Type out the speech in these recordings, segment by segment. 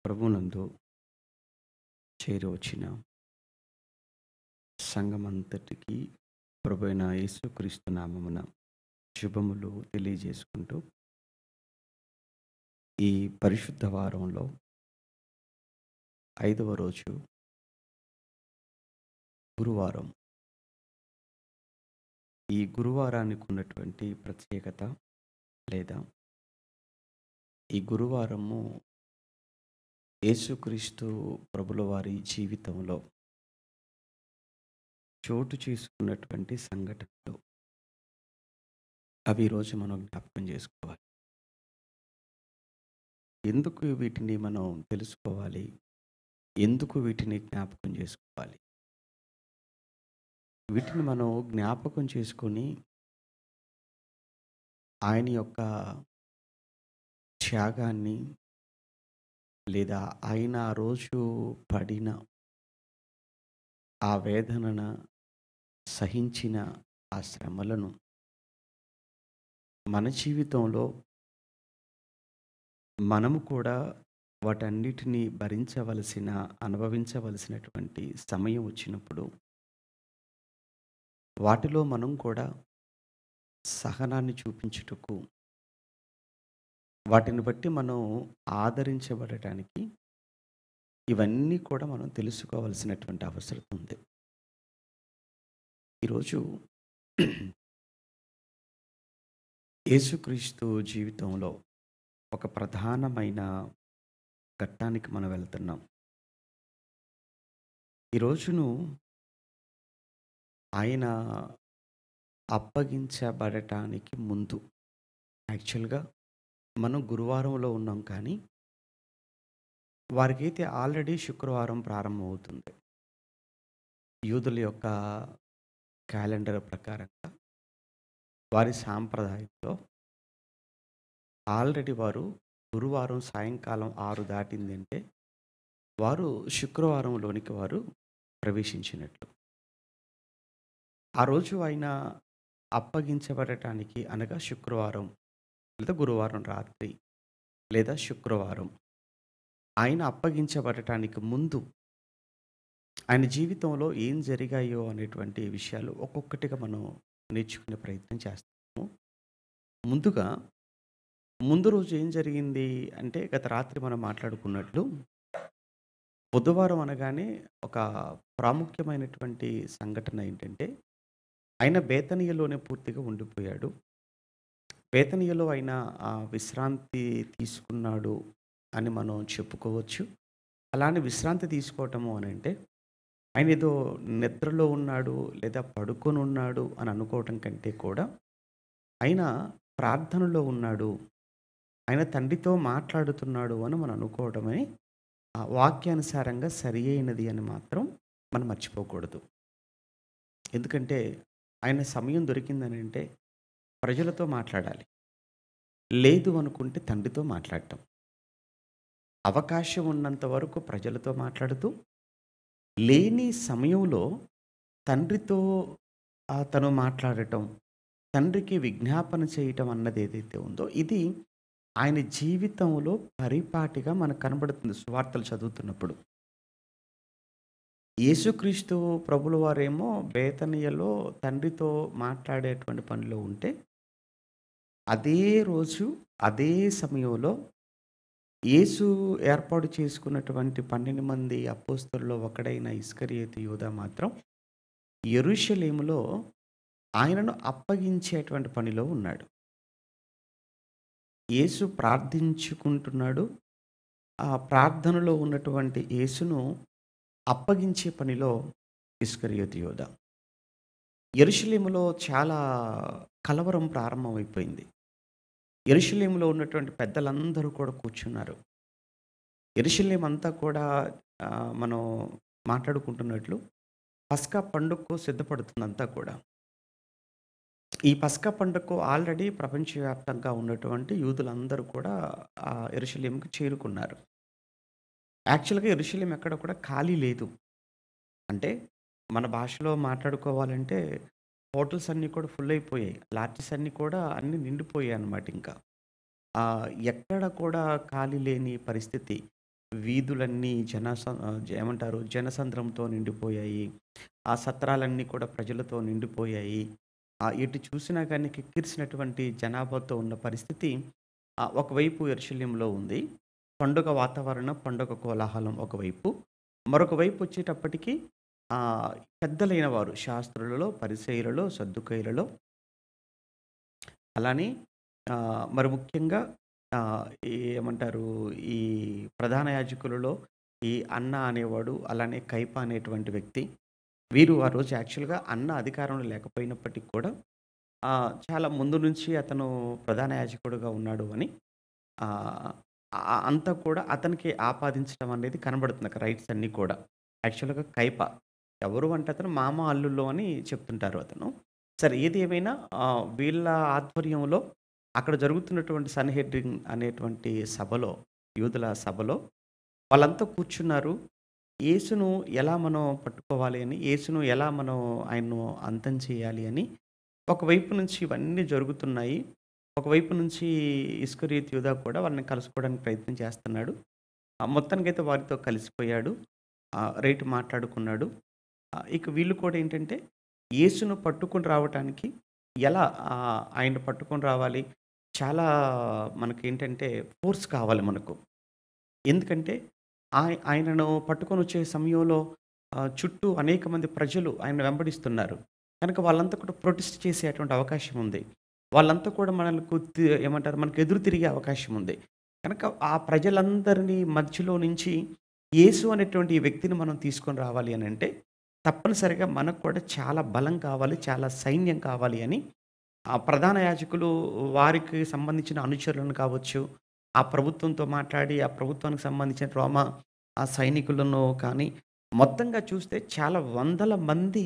ప్రభునందు చేరవచ్చిన సంఘమంతటికి ప్రభువైన యేసుక్రీస్తు నామమున శుభములు తెలియజేసుకుంటూ, ఈ పరిశుద్ధ వారంలో 5వ రోజు గురువారం. ఈ గురువారానికి ఉన్నటువంటి ప్రత్యేకత, లేదా ఈ గురువారము యేసుక్రీస్తు ప్రభుల వారి జీవితంలో చోటు చేసుకున్నటువంటి సంఘటనలు, అవి ఈరోజు మనం జ్ఞాపకం చేసుకోవాలి. ఎందుకు వీటిని మనం తెలుసుకోవాలి? ఎందుకు వీటిని జ్ఞాపకం చేసుకోవాలి? వీటిని మనం జ్ఞాపకం చేసుకొని ఆయన యొక్క త్యాగాన్ని, లేదా ఆయన ఆ రోజు పడిన ఆ వేదనన సహించిన ఆ శ్రమలను మన జీవితంలో మనము కూడా వాటన్నిటిని భరించవలసిన, అనుభవించవలసినటువంటి సమయం వచ్చినప్పుడు, వాటిలో మనం కూడా సహనాన్ని చూపించుటకు, వాటిని బట్టి మనం ఆదరించబడటానికి, ఇవన్నీ కూడా మనం తెలుసుకోవాల్సినటువంటి అవసరం ఉంది. ఈరోజు యేసుక్రీస్తు జీవితంలో ఒక ప్రధానమైన ఘట్టానికి మనం వెళ్తున్నాం. ఈ రోజును ఆయన అప్పగించబడటానికి ముందు, యాక్చువల్‌గా మనం గురువారంలో ఉన్నాం, కానీ వారికైతే ఆల్రెడీ శుక్రవారం ప్రారంభమవుతుంది. యూదుల యొక్క క్యాలెండర్ ప్రకారంగా, వారి సాంప్రదాయంలో ఆల్రెడీ వారు గురువారం సాయంకాలం 6 దాటిందంటే వారు శుక్రవారంలోనికి వారు ప్రవేశించినట్లు. ఆ రోజు ఆయన అప్పగించబడటానికి, అనగా శుక్రవారం లేదా గురువారం రాత్రి లేదా శుక్రవారం, ఆయన అప్పగించబడటానికి ముందు ఆయన జీవితంలో ఏం జరిగాయో అనేటువంటి విషయాలు ఒక్కొక్కటిగా మనం నేర్చుకునే ప్రయత్నం చేస్తాము. ముందుగా ముందు రోజు ఏం జరిగింది అంటే, గత రాత్రి మనం మాట్లాడుకున్నట్లు, బుధవారం అనగానే ఒక ప్రాముఖ్యమైనటువంటి సంఘటన ఏంటంటే, ఆయన బేతనీయలోనే పూర్తిగా ఉండిపోయాడు. బేతనీయలో ఆయన విశ్రాంతి తీసుకున్నాడు అని మనం చెప్పుకోవచ్చు. అలానే విశ్రాంతి తీసుకోవటము అని అంటే, ఆయన ఏదో నిద్రలో ఉన్నాడు లేదా పడుకొని ఉన్నాడు అని అనుకోవటం కంటే కూడా, ఆయన ప్రార్థనలో ఉన్నాడు, ఆయన తండ్రితో మాట్లాడుతున్నాడు అని మనం అనుకోవడమే వాక్యానుసారంగా సరి అయినది అని మాత్రం మనం మర్చిపోకూడదు. ఎందుకంటే ఆయన సమయం దొరికిందని అంటే ప్రజలతో మాట్లాడాలి, లేదు అనుకుంటే తండ్రితో మాట్లాడటం. అవకాశం ఉన్నంత వరకు ప్రజలతో మాట్లాడుతూ, లేని సమయంలో తండ్రితో తను మాట్లాడటం, తండ్రికి విజ్ఞాపన చేయటం అన్నది ఏదైతే ఉందో, ఇది ఆయన జీవితంలో పరిపాటిగా మనకు కనబడుతుంది సువార్తలు చదువుతున్నప్పుడు. యేసుక్రీస్తు ప్రభుల వారేమో బేతనియలో తండ్రితో మాట్లాడేటువంటి పనిలో ఉంటే, అదే రోజు అదే సమయంలో యేసు ఏర్పాటు చేసుకున్నటువంటి 12 మంది అపోస్తలుల్లో ఒకడైన ఇస్కరియోతు యూదా మాత్రం యెరూషలేములో ఆయనను అప్పగించేటువంటి పనిలో ఉన్నాడు. యేసు ప్రార్థించుకుంటున్నాడు. ఆ ప్రార్థనలో ఉన్నటువంటి యేసును అప్పగించే పనిలో ఇస్కరియోతు యూదా. యెరూషలేములో చాలా కలవరం ప్రారంభమైపోయింది. యెరూషలేములో ఉన్నటువంటి పెద్దలందరూ కూడా కూర్చున్నారు. యెరూషలేం అంతా కూడా మనం మాట్లాడుకుంటున్నట్లు పస్కా పండుగకు సిద్ధపడుతుందంతా కూడా. ఈ పస్కా పండుగకు ఆల్రెడీ ప్రపంచవ్యాప్తంగా ఉన్నటువంటి యూదులందరూ కూడా యెరూషలేముకి చేరుకున్నారు. యాక్చువల్‌గా యెరూషలేం ఎక్కడ కూడా ఖాళీ లేదు. అంటే మన భాషలో మాట్లాడుకోవాలంటే హోటల్స్ అన్నీ కూడా ఫుల్ అయిపోయాయి. లాడ్జెస్ అన్నీ కూడా అన్నీ నిండిపోయాయి అన్నమాట ఇంకా. ఎక్కడ కూడా ఖాళీ లేని పరిస్థితి. వీధులన్నీ ఏమంటారు జనసంద్రంతో నిండిపోయాయి. ఆ సత్రాలన్నీ కూడా ప్రజలతో నిండిపోయాయి. ఎటు చూసినా గానీ కిక్కిరిసినటువంటి జనాభాతో ఉన్న పరిస్థితి ఒకవైపు యెరూషలేములో ఉంది. పండుగ వాతావరణం, పండుగ కోలాహలం ఒకవైపు. మరొక వైపు వచ్చేటప్పటికి పెద్దలైన వారు శాస్త్రులలో, పరిసయ్యులలో, సద్దూకయ్యులలో అలానే మరి ముఖ్యంగా ఏమంటారు ఈ ప్రధాన యాజకులలో ఈ అన్న అనేవాడు, అలానే కయప అనేటువంటి వ్యక్తి. వీరు ఆ రోజు యాక్చువల్‌గా అన్న అధికారంలో లేకపోయినప్పటికి కూడా చాలా ముందు నుంచి అతను ప్రధాన యాజకుడుగా ఉన్నాడు అని ఆహ్, అంతా కూడా అతనికి ఆపాదించడం అనేది కనబడుతుంది అక్కడ రైట్స్ అన్నీ కూడా. యాక్చువల్‌గా కయప ఎవరు అంటే అతను మామ, అల్లుళ్ళు అని చెప్తుంటారు అతను. సరే ఏది ఏమైనా వీళ్ళ ఆధ్వర్యంలో అక్కడ జరుగుతున్నటువంటి సన్‌హెడ్రిన్ అనేటువంటి సభలో, యూదుల సభలో వాళ్ళంతా కూర్చున్నారు. యేసును ఎలా మనం పట్టుకోవాలి అని, యేసును ఎలా మనం ఆయన్ను అంతం చేయాలి అని ఒకవైపు నుంచి ఇవన్నీ జరుగుతున్నాయి. ఒకవైపు నుంచి ఇస్కరియోతు యూదా కూడా వాళ్ళని కలుసుకోవడానికి ప్రయత్నం చేస్తున్నాడు. మొత్తానికైతే వారితో కలిసిపోయాడు. రైట్ మాట్లాడుకున్నాడు. ఇక వీళ్ళు కూడా ఏంటంటే యేసును పట్టుకొని రావటానికి ఎలా ఆయన్ని పట్టుకొని రావాలి? చాలా మనకేంటంటే ఫోర్స్ కావాలి మనకు. ఎందుకంటే ఆయనను పట్టుకొనొచ్చే సమయంలో చుట్టూ అనేక మంది ప్రజలు ఆయన్ని వెంబడిస్తున్నారు. కనుక వాళ్ళంతా కూడా ప్రొటెస్ట్ చేసేటువంటి అవకాశం ఉంది. వాళ్ళంతా కూడా మనలకు ఏమంటారు మనకు ఎదురు తిరిగే అవకాశం ఉంది. కనుక ఆ ప్రజలందరినీ మధ్యలో నుంచి యేసు అనేటువంటి ఈ వ్యక్తిని మనం తీసుకొని రావాలి అనంటే, తప్పనిసరిగా మనకు కూడా చాలా బలం కావాలి, చాలా సైన్యం కావాలి అని ఆ ప్రధాన యాజకులు వారికి సంబంధించిన అనుచరులను కావచ్చు, ఆ ప్రభుత్వంతో మాట్లాడి, ఆ ప్రభుత్వానికి సంబంధించిన ఆ సైనికులను కానీ, మొత్తంగా చూస్తే చాలా వందల మంది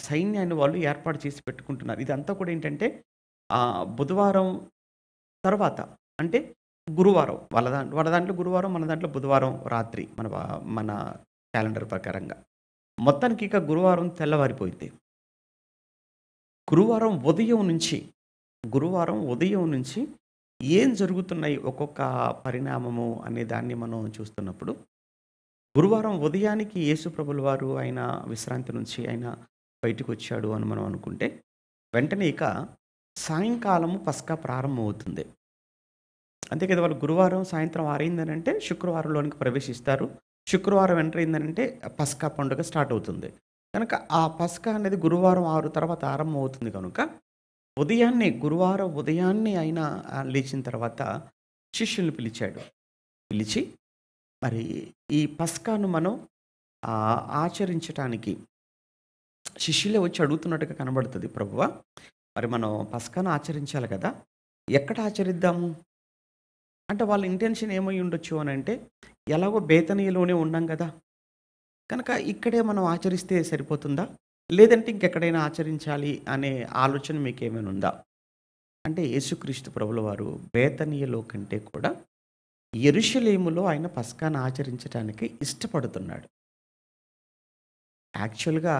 సైన్యాన్ని వాళ్ళు ఏర్పాటు చేసి పెట్టుకుంటున్నారు. ఇదంతా కూడా ఏంటంటే బుధవారం తర్వాత అంటే గురువారం వాళ్ళ దాంట్లో గురువారం, మన దాంట్లో బుధవారం రాత్రి మన క్యాలెండర్ ప్రకారంగా. మొత్తానికి ఇక గురువారం తెల్లవారిపోయింది. గురువారం ఉదయం నుంచి ఏం జరుగుతున్నాయి ఒక్కొక్క పరిణామము అనే దాన్ని మనం చూస్తున్నప్పుడు, గురువారం ఉదయానికి యేసు ప్రభుల వారు ఆయన విశ్రాంతి నుంచి ఆయన బయటికొచ్చాడు అని మనం అనుకుంటే, వెంటనే ఇక సాయంకాలము పస్కా ప్రారంభమవుతుంది. అంతే కదా! వాళ్ళు గురువారం సాయంత్రం 6 అయిందనంటే శుక్రవారంలోనికి ప్రవేశిస్తారు. శుక్రవారం ఎంటర్ అయిందనంటే పస్కా పండుగ స్టార్ట్ అవుతుంది. కనుక ఆ పస్కా అనేది గురువారం 6 తర్వాత ఆరంభమవుతుంది కనుక, గురువారం ఉదయాన్నే ఆయన లేచిన తర్వాత శిష్యుల్ని పిలిచాడు. పిలిచి మరి ఈ పస్కాను మనం ఆచరించటానికి శిష్యులే వచ్చి అడుగుతున్నట్టుగా కనబడుతది. ప్రభువా! మరి మనం పస్కాను ఆచరించాలి కదా! ఎక్కడ ఆచరిద్దాము? అంటే వాళ్ళ ఇంటెన్షన్ ఏమై ఉండొచ్చు అనంటే, ఎలాగో బేతనీయలోనే ఉన్నాం గదా! కనుక ఇక్కడే మనం ఆచరిస్తే సరిపోతుందా? లేదంటే ఇంకెక్కడైనా ఆచరించాలి అనే ఆలోచన మీకేమైనా ఉందా? అంటే యేసుక్రీస్తు ప్రభుల వారు బేతనీయలో కంటే కూడా యెరూషలేములో ఆయన పస్కాను ఆచరించటానికి ఇష్టపడుతున్నాడు. యాక్చువల్‌గా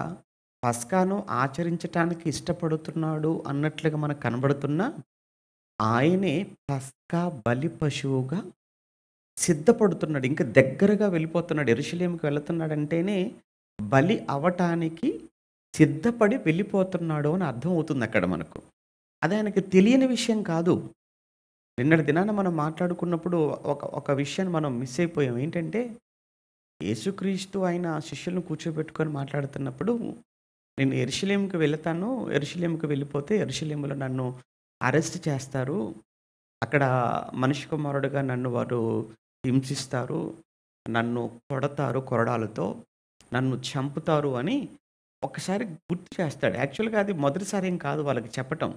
పస్కాను ఆచరించటానికి ఇష్టపడుతున్నాడు అన్నట్లుగా మనకు కనబడుతున్నా, ఆయనే పస్కా బలి పశువుగా సిద్ధపడుతున్నాడు. ఇంకా దగ్గరగా వెళ్ళిపోతున్నాడు. యెరూషలేముకి వెళుతున్నాడంటేనే బలి అవ్వటానికి సిద్ధపడి వెళ్ళిపోతున్నాడు అని అర్థమవుతుందక్కడ మనకు. అది ఆయనకి తెలియని విషయం కాదు. నిన్నటి దినాన మనం మాట్లాడుకున్నప్పుడు ఒక విషయాన్ని మనం మిస్ అయిపోయాం. ఏంటంటే, యేసుక్రీస్తు ఆయన శిష్యులను కూర్చోబెట్టుకొని మాట్లాడుతున్నప్పుడు, నేను యెరూషలేముకి వెళతాను. యెరూషలేముకి వెళ్ళిపోతే యెరూషలేములో నన్ను అరెస్ట్ చేస్తారు. అక్కడ మనిషి కుమారుడుగా నన్ను వారు హింసిస్తారు. నన్ను కొడతారు కొరడాలతో. నన్ను చంపుతారు అని ఒకసారి గుర్తు చేస్తాడు. యాక్చువల్‌గా అది మొదటిసారి ఏం కాదు వాళ్ళకి చెప్పటం.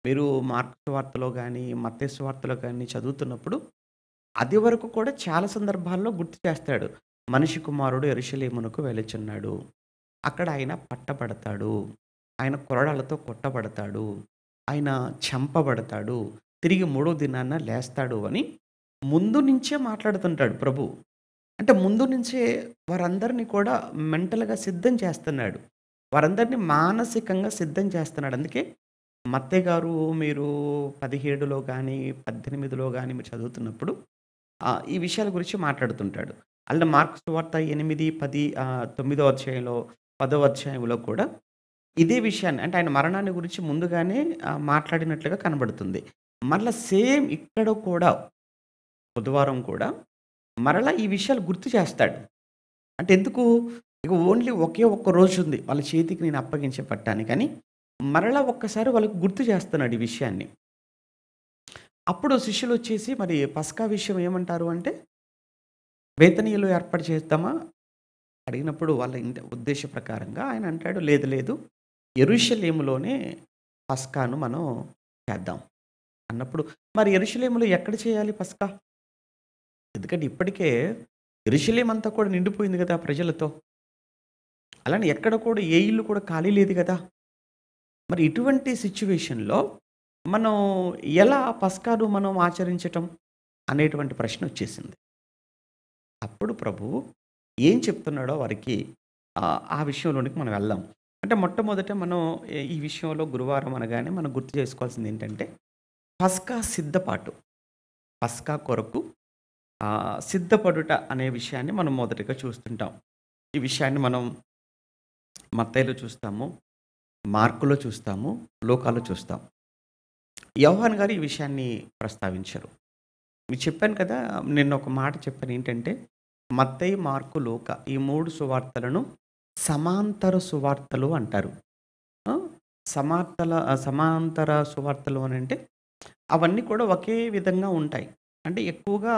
మీరు మార్కు సువార్తలో గాని, మత్తయి సువార్తలో గాని చదువుతున్నప్పుడు అది వరకు కూడా చాలా సందర్భాల్లో గుర్తు చేస్తాడు. మనిషి కుమారుడు యెరూషలేమునకు వెళ్ళుచున్నాడు. అక్కడ ఆయన పట్టబడతాడు. ఆయన కొరడాలతో కొట్టబడతాడు. ఆయన చంపబడతాడు. తిరిగి మూడో దినాన లేస్తాడు అని ముందు నుంచే మాట్లాడుతుంటాడు ప్రభు. అంటే ముందు నుంచే వారందరిని కూడా మెంటల్‌గా సిద్ధం చేస్తున్నాడు. వారందరిని మానసికంగా సిద్ధం చేస్తున్నాడు. అందుకే మత్తయి గారు మీరు 17లో గాని, 18లో గాని మీరు చదువుతున్నప్పుడు ఈ విషయాల గురించి మాట్లాడుతుంటాడు. అలా మార్కు సువార్త 8, 10 9 అధ్యాయంలో, 10 అధ్యాయంలో కూడా ఇదే విషయాన్ని అంటే ఆయన మరణాన్ని గురించి ముందుగానే మాట్లాడినట్లుగా కనబడుతుంది. మరలా సేమ్ ఇక్కడ కూడా బుధవారం కూడా మరలా ఈ విషయాలు గుర్తు చేస్తాడు. అంటే ఎందుకు? ఇక ఓన్లీ ఒకే ఒక్క రోజుంది వాళ్ళ చేతికి నేను అప్పగించే పట్టానికని, మరలా ఒక్కసారి వాళ్ళకి గుర్తు చేస్తున్నాడు ఈ విషయాన్ని. అప్పుడు శిష్యులొచ్చేసి మరి పస్కా విషయం ఏమంటారు అంటే, బేతనీయులో ఏర్పాటు చేద్దామా? అడిగినప్పుడు వాళ్ళ ఉద్దేశ ప్రకారంగా ఆయన అంటాడు, లేదు లేదు యెరూషలేములోనే పస్కాను మనం చేద్దాం అన్నప్పుడు, మరి యెరూషలేములో ఎక్కడ చేయాలి పస్కా? ఎందుకంటే ఇప్పటికే యెరూషలేం అంతా కూడా నిండిపోయింది గదా ప్రజలతో. అలానే ఎక్కడ కూడా ఏ ఇల్లు కూడా ఖాళీ లేదు గదా! మరి ఇటువంటి సిట్యుయేషన్‌లో మనం ఎలా పస్కాను మనం ఆచరించటం అనేటువంటి ప్రశ్నొచ్చేసింది. అప్పుడు ప్రభువు ఏం చెప్తున్నాడో వారికి ఆ విషయంలోనికి మనం వెళ్దాం. అంటే మొట్టమొదట మనం ఈ విషయంలో గురువారం అనగానే మనం గుర్తు చేసుకోవాల్సిందేంటంటే, పస్కా సిద్ధపాటు. పస్కా కొరకు సిద్ధపడుట అనే విషయాన్ని మనం మొదటగా చూస్తుంటాం. ఈ విషయాన్ని మనం మత్తయిలో చూస్తాము, మార్కులో చూస్తాము, లూకాలో చూస్తాం. యోహాను గారు ఈ విషయాన్ని ప్రస్తావించరు. మీకు చెప్పాను కదా! నిన్న ఒక మాట చెప్పాను ఏంటంటే, మత్తయి, మార్కు, లూకా ఈ 3 సువార్తలను సమాంతర సువార్తలు అంటారు. ఆ! సమాంతర సువార్తలు అనంటే అవన్నీ కూడా ఒకే విధంగా ఉంటాయి. అంటే ఎక్కువగా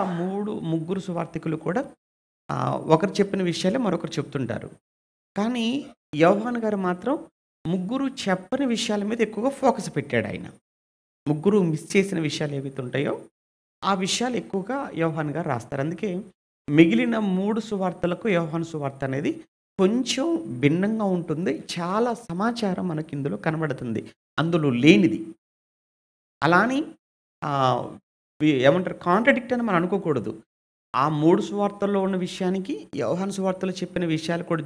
ముగ్గురు సువార్థికులు కూడా ఒకరు చెప్పిన విషయాలే మరొకరు చెప్తుంటారు. కానీ యోహాను గారు మాత్రం ముగ్గురు చెప్పని విషయాల మీద ఎక్కువగా ఫోకస్ పెట్టాడాయన. ముగ్గురు మిస్ చేసిన విషయాలు ఏవైతే ఉంటాయో, ఆ విషయాలు ఎక్కువగా యోహాను గారు రాస్తారు. అందుకే మిగిలిన 3 సువార్తలకు యోహాను సువార్త అనేది కొంచెం భిన్నంగా ఉంటుంది. చాలా సమాచారం మనకి ఇందులో కనబడుతుంది. అందులో లేనిది. అలా అని ఆహ్, ఏమంటారు కాంట్రాడిక్ట్ అని మనం అనుకోకూడదు. ఆ 3 సువార్తల్లో ఉన్న విషయానికి యోహాను సువార్తలో చెప్పిన విషయాలు కూడా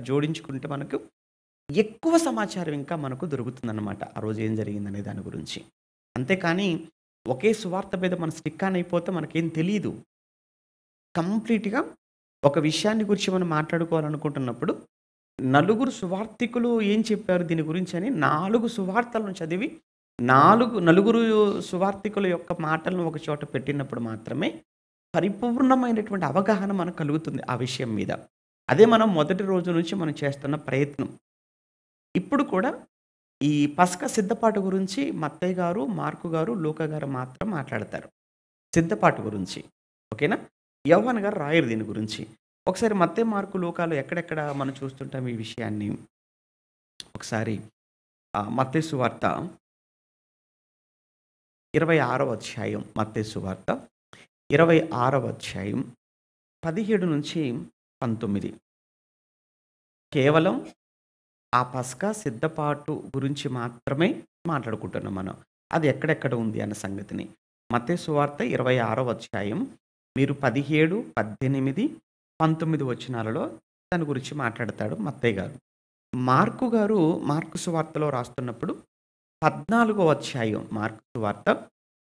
జోడించుకుంటే మనకు ఎక్కువ సమాచారం ఇంకా మనకు దొరుకుతుందన్నమాట. ఆ రోజు ఏం జరిగిందనే దాని గురించి. అంతేకానీ ఒకే సువార్త మీద మనం స్టిక్ ఆన్ అయిపోతే మనకేం తెలీదు. కంప్లీట్‌గా ఒక విషయాన్ని గురించి మనం మాట్లాడుకోవాలనుకుంటున్నప్పుడు, నలుగురు సువార్థికులు ఏం చెప్పారు దీని గురించని 4 సువార్తలను చదివి, నలుగురు సువార్థికుల యొక్క మాటలను ఒక చోట పెట్టినప్పుడు మాత్రమే పరిపూర్ణమైనటువంటి అవగాహన మనకు కలుగుతుంది ఆ విషయం మీద. అదే మనం మొదటి రోజు నుంచి మనం చేస్తున్న ప్రయత్నం. ఇప్పుడు కూడా ఈ పస్కా సిద్ధపాటు గురించి మత్తయి గారు, మార్కు గారు, లూకా గారు మాత్రం మాట్లాడతారు. సిద్ధపాటు గురించి. ఓకేనా? యోహాను గారు రాయరు దీని గురించి. ఒకసారి మత్తయి, మార్కు, లూకాలో ఎక్కడెక్కడ మనం చూస్తుంటాం ఈ విషయాన్ని. ఒకసారి మత్తయి సువార్త 26వ అధ్యాయం. మత్తయి సువార్త 26వ అధ్యాయం 17-19 కేవలం ఆ పస్కా సిద్ధపాటు గురించి మాత్రమే మాట్లాడుకుంటున్నాం మనం. అది ఎక్కడెక్కడ ఉంది అన్న సంగతిని. మత్తయి సువార్త 26వ అధ్యాయం మీరు 17, 18, 19 వచనాలలో దాని గురించి మాట్లాడతాడు మత్తయి గారు. మార్కు గారు మార్కు సువార్తలో రాస్తున్నప్పుడు 14వ అధ్యాయం మార్కు సువార్త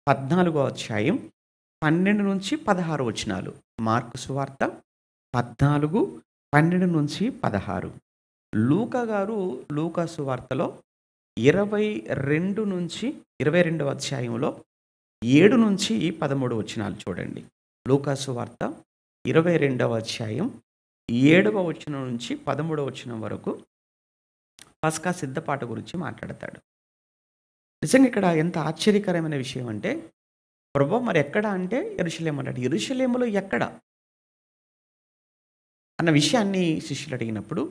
14వ అధ్యాయం 12-16 వచనాలు. మార్కు సువార్త 14, 12-16. లూకా గారు లూకా సువార్తలో 22వ అధ్యాయంలో 7-13 వచనాలు చూడండి. లూకా సువార్త 22వ అధ్యాయం 7వ వచనం నుంచి 13వ వచనం వరకు పస్కా సిద్ధపాటు గురించి మాట్లాడతాడు. నిజంగా ఇక్కడ ఎంత ఆశ్చర్యకరమైన విషయం అంటే, ప్రభువా మరి ఎక్కడ అంటే యెరూషలేము అన్నాడు. యెరూషలేములో ఎక్కడ? అన్న విషయాన్ని శిష్యులు అడిగినప్పుడు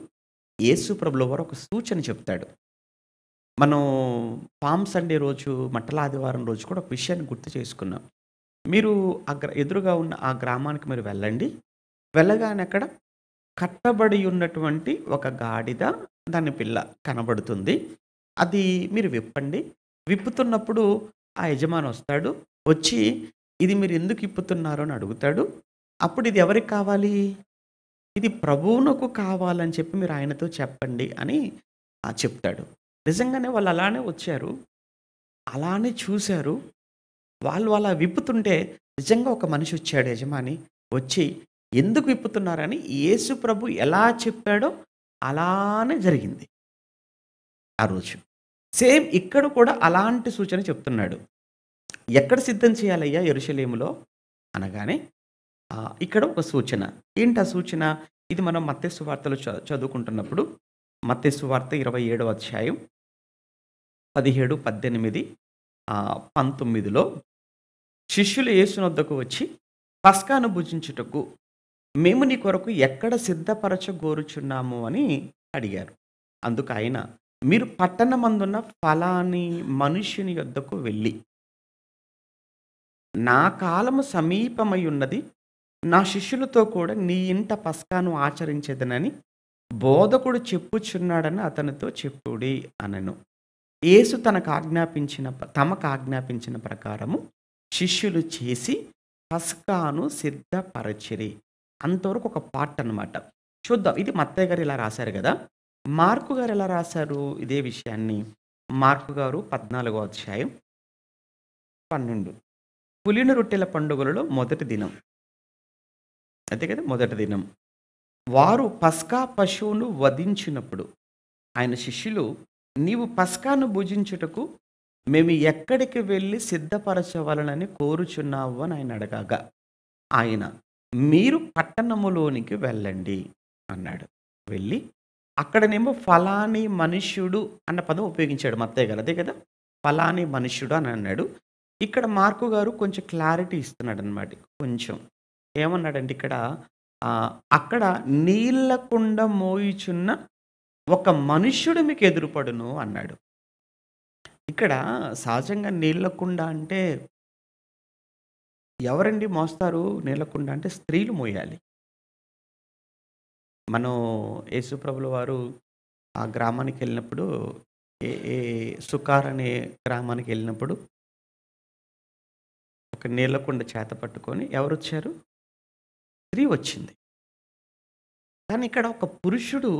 యేసు ప్రభుల వారు ఒక సూచన చెప్తాడు. మనం పామ్ సండే రోజు, మట్టల ఆదివారం రోజు కూడా ఒక విషయాన్ని గుర్తు చేసుకున్నాం. మీరు ఎదురుగా ఉన్న ఆ గ్రామానికి మీరు వెళ్ళండి. వెళ్ళగానే అక్కడ కట్టబడి ఉన్నటువంటి ఒక గాడిద, దాని పిల్ల కనబడుతుంది. అది మీరు విప్పండి. విప్పుతున్నప్పుడు ఆ యజమాని వస్తాడు. వచ్చి ఇది మీరు ఎందుకు ఇప్పుతున్నారు అని అడుగుతాడు. అప్పుడు ఇది ఎవరికి కావాలి? ఇది ప్రభువునకు కావాలని చెప్పి మీరు ఆయనతో చెప్పండి అని చెప్తాడు. నిజంగానే వాళ్ళు అలానే వచ్చారు. అలానే చూసారు. వాళ్ళు అలా విప్పుతుంటే నిజంగా ఒక మనిషి వచ్చాడు యజమాని. వచ్చి ఎందుకు విప్పుతున్నారని యేసు ప్రభు ఎలా చెప్పాడో అలానే జరిగింది ఆ రోజు. సేమ్ ఇక్కడ కూడా అలాంటి సూచన చెప్తున్నాడు. ఎక్కడ సిద్ధం చేయాలయ్యా యెరూషలేములో అనగానే ఇక్కడ ఒక సూచన. ఏంటా సూచన? ఇది మనం మత్తయి సువార్తలో చదువుకుంటున్నప్పుడు మత్తయి సువార్త 27వ అధ్యాయం 17, 18, 19లో శిష్యులు యేసునొద్దకు వచ్చి పస్కాను భుజించుటకు మేము నీ కొరకు ఎక్కడ సిద్ధపరచగోరుచున్నాము అని అడిగారు. అందుకాయన మీరు పట్టణమందున్న ఫలాని మనుష్యుని యొద్దకు వెళ్ళి నా కాలము సమీపమై ఉన్నది. నా శిష్యులతో కూడా నీ ఇంట పస్కాను ఆచరించేదనని బోధకుడు చెప్పుచున్నాడని అతనితో చెప్పుడి అనెను. యేసు తమకు ఆజ్ఞాపించిన ప్రకారము శిష్యులు చేసి పస్కాను సిద్ధపరచిరి. అంతవరకు ఒక పార్ట్ అన్నమాట. చూద్దాం. ఇది మత్తయి గారు ఇలా రాశారు గదా! మార్కు గారు ఎలా రాశారు ఇదే విషయాన్ని? మార్కు గారు 14వ అధ్యాయం 12. పులిన రొట్టెల పండుగలలో మొదటి దినం. అంతే కదా! మొదటి దినం. వారు పస్కా పశువును వధించినప్పుడు ఆయన శిష్యులు నీవు పస్కాను భుజించుటకు మేము ఎక్కడికి వెళ్ళి సిద్ధపరచవలనని కోరుచున్నావు అని ఆయన అడగగా ఆయన మీరు పట్టణములోనికి వెళ్ళండి అన్నాడు. వెళ్ళి అక్కడనేమో ఫలాని మనుష్యుడు అన్న పదం ఉపయోగించాడు మత్తయ్య గారు. అదే కదా! ఫలాని మనుష్యుడు అని అన్నాడు. ఇక్కడ మార్కు గారు కొంచెం క్లారిటీ ఇస్తున్నాడు అనమాట. కొంచెం ఏమన్నాడంటే ఇక్కడ అక్కడ నీళ్ళ కుండ మోయుచున్న ఒక మనుష్యుడు మీకు ఎదురుపడును అన్నాడు. ఇక్కడ సహజంగా నీళ్ళ కుండ అంటే ఎవరండి మోస్తారు? నీళ్ళ కుండ అంటే స్త్రీలు మోయాలి. మనం యేసుప్రభుల వారు ఆ గ్రామానికి వెళ్ళినప్పుడు ఏ ఏ సుకార్ అనే గ్రామానికి వెళ్ళినప్పుడు ఒక నీళ్ళ కుండ చేత పట్టుకొని ఎవరొచ్చారు? స్త్రీ వచ్చింది. కానీ ఇక్కడ ఒక పురుషుడు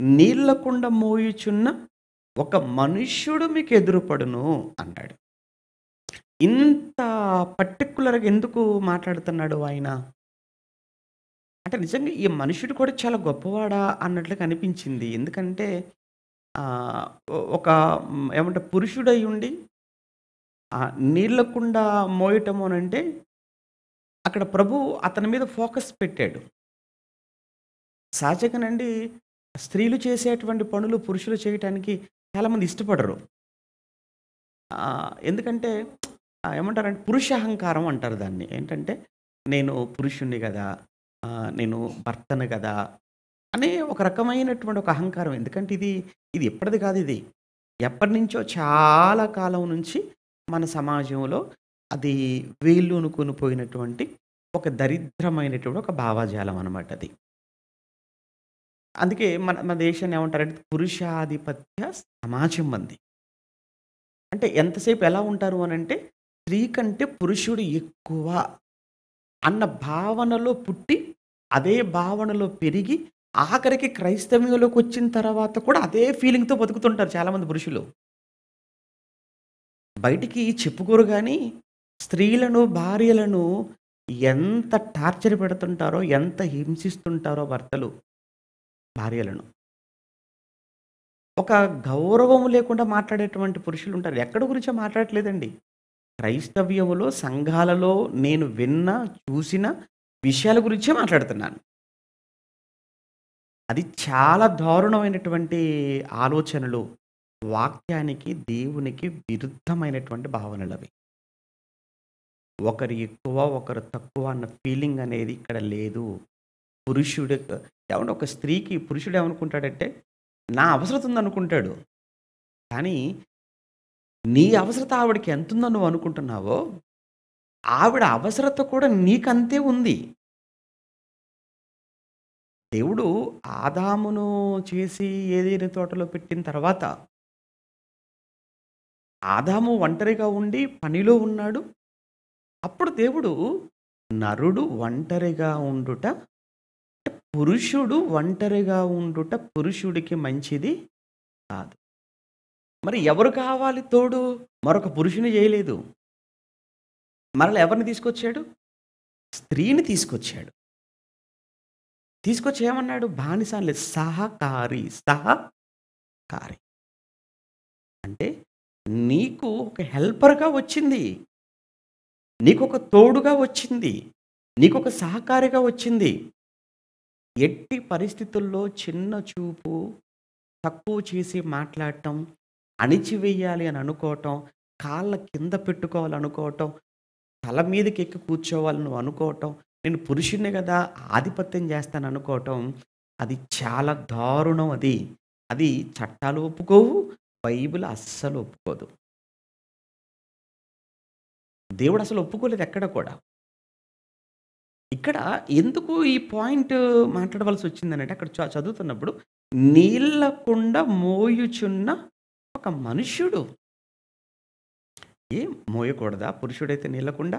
నీళ్ళ కుండ మోయుచున్న ఒక మనుష్యుడు మీకు ఎదురుపడును అన్నాడు. ఇంత పర్టిక్యులర్‌గా ఎందుకు మాట్లాడుతున్నాడు ఆయన? అంటే నిజంగా ఈ మనుషుడు కూడా చాలా గొప్పవాడా అన్నట్లుగా అనిపించింది. ఎందుకంటే ఆహ్, ఒక ఏమంటారు పురుషుడై ఉండి నీళ్ళ కుండ మోయటము అనంటే అక్కడ ప్రభువు అతని మీద ఫోకస్ పెట్టాడు. సహజంగానండి స్త్రీలు చేసేటువంటి పనులు పురుషులు చేయటానికి చాలామంది ఇష్టపడరు. ఎందుకంటే ఏమంటారంటే పురుష అహంకారం అంటారు దాన్ని. ఏంటంటే నేను పురుషుడిని గదా! నేను భర్తను గదా! అనే ఒక రకమైనటువంటి ఒక అహంకారం. ఎందుకంటే ఇది ఇప్పటిది కాదు ఇది. ఎప్పటినుంచో చాలా కాలం నుంచి మన సమాజంలో అది వేళ్ళూనుకొని పోయినటువంటి ఒక దరిద్రమైనటువంటి ఒక భావజాలం అనమాట అది. అందుకే మన మన దేశాన్ని ఏమంటారంటే పురుషాధిపత్య సమాజం మంది. అంటే ఎంతసేపు ఎలా ఉంటారు అనంటే స్త్రీ కంటే పురుషుడు ఎక్కువ అన్న భావనలో పుట్టి, అదే భావనలో పెరిగి, ఆఖరికి క్రైస్తవ్యంలోకి వచ్చిన తర్వాత కూడా అదే ఫీలింగ్‌తో బతుకుతుంటారు చాలామంది పురుషులు. బయటికి చెప్పుకోరు గానీ, స్త్రీలను, భార్యలను ఎంత టార్చర్ పెడుతుంటారో, ఎంత హింసిస్తుంటారో భర్తలు భార్యలను. ఒక గౌరవం లేకుండా మాట్లాడేటువంటి పురుషులుంటారు. ఎక్కడి గురించో మాట్లాడట్లేదండి. క్రైస్తవ్యములో, సంఘాలలో నేను విన్న, చూసిన విషయాల గురించే మాట్లాడుతున్నాను. అది చాలా దారుణమైనటువంటి ఆలోచనలు. వాక్యానికి, దేవునికి విరుద్ధమైనటువంటి భావనలవి. ఒకరు ఎక్కువ, ఒకరు తక్కువ అన్న ఫీలింగ్ అనేది ఇక్కడ లేదు. పురుషుడు ఏవండీ ఒక స్త్రీకి పురుషుడు ఏమనుకుంటాడంటే, నా అవసరత ఉందనుకుంటాడు. కానీ నీ అవసరత ఆవిడకి ఎంతుందని నువ్వు అనుకుంటున్నావో, ఆవిడ అవసరత కూడా నీకంతే ఉంది. దేవుడు ఆదామును చేసి ఏదెను తోటలో పెట్టిన తర్వాత, ఆదాము ఒంటరిగా ఉండి పనిలో ఉన్నాడు. అప్పుడు దేవుడు నరుడు ఒంటరిగా ఉండుట, పురుషుడు ఒంటరిగా ఉండుట పురుషుడికి మంచిది కాదు. మరి ఎవరు కావాలి తోడు? మరొక పురుషుని చేయలేదు. మరలా ఎవరిని తీసుకొచ్చాడు? స్త్రీని తీసుకొచ్చాడు. తీసుకొచ్చి ఏమన్నాడు? బానిస అనలేదు. సహకారి. సహకారి. అంటే నీకు ఒక హెల్పర్‌గా వచ్చింది. నీకొక తోడుగా వచ్చింది. నీకొక సహకారిగా వచ్చింది. ఎట్టి పరిస్థితుల్లో చిన్న చూపు, తక్కువ చేసి మాట్లాడటం, అణిచివేయాలి అని అనుకోవటం, కాళ్ళ కింద పెట్టుకోవాలనుకోవటం, తల మీదకెక్కి కూర్చోవాలని నువ్వు అనుకోవటం, నేను పురుషుడినే గదా! ఆధిపత్యం జేస్తాననుకోవటం, అది చాలా దారుణం అది. అది చట్టాలు ఒప్పుకోవు. బైబిల్ అస్సలు ఒప్పుకోదు. దేవుడసలు ఒప్పుకోలేదు ఎక్కడ కూడా. ఇక్కడ ఎందుకు ఈ పాయింట్ మాట్లాడవలసొచ్చిందనంటే అక్కడ చదువుతున్నప్పుడు నీళ్ళ కుండ మోయుచున్న ఒక మనుష్యుడు. ఏం మోయకూడదా పురుషుడైతే నీళ్ళ కుండ?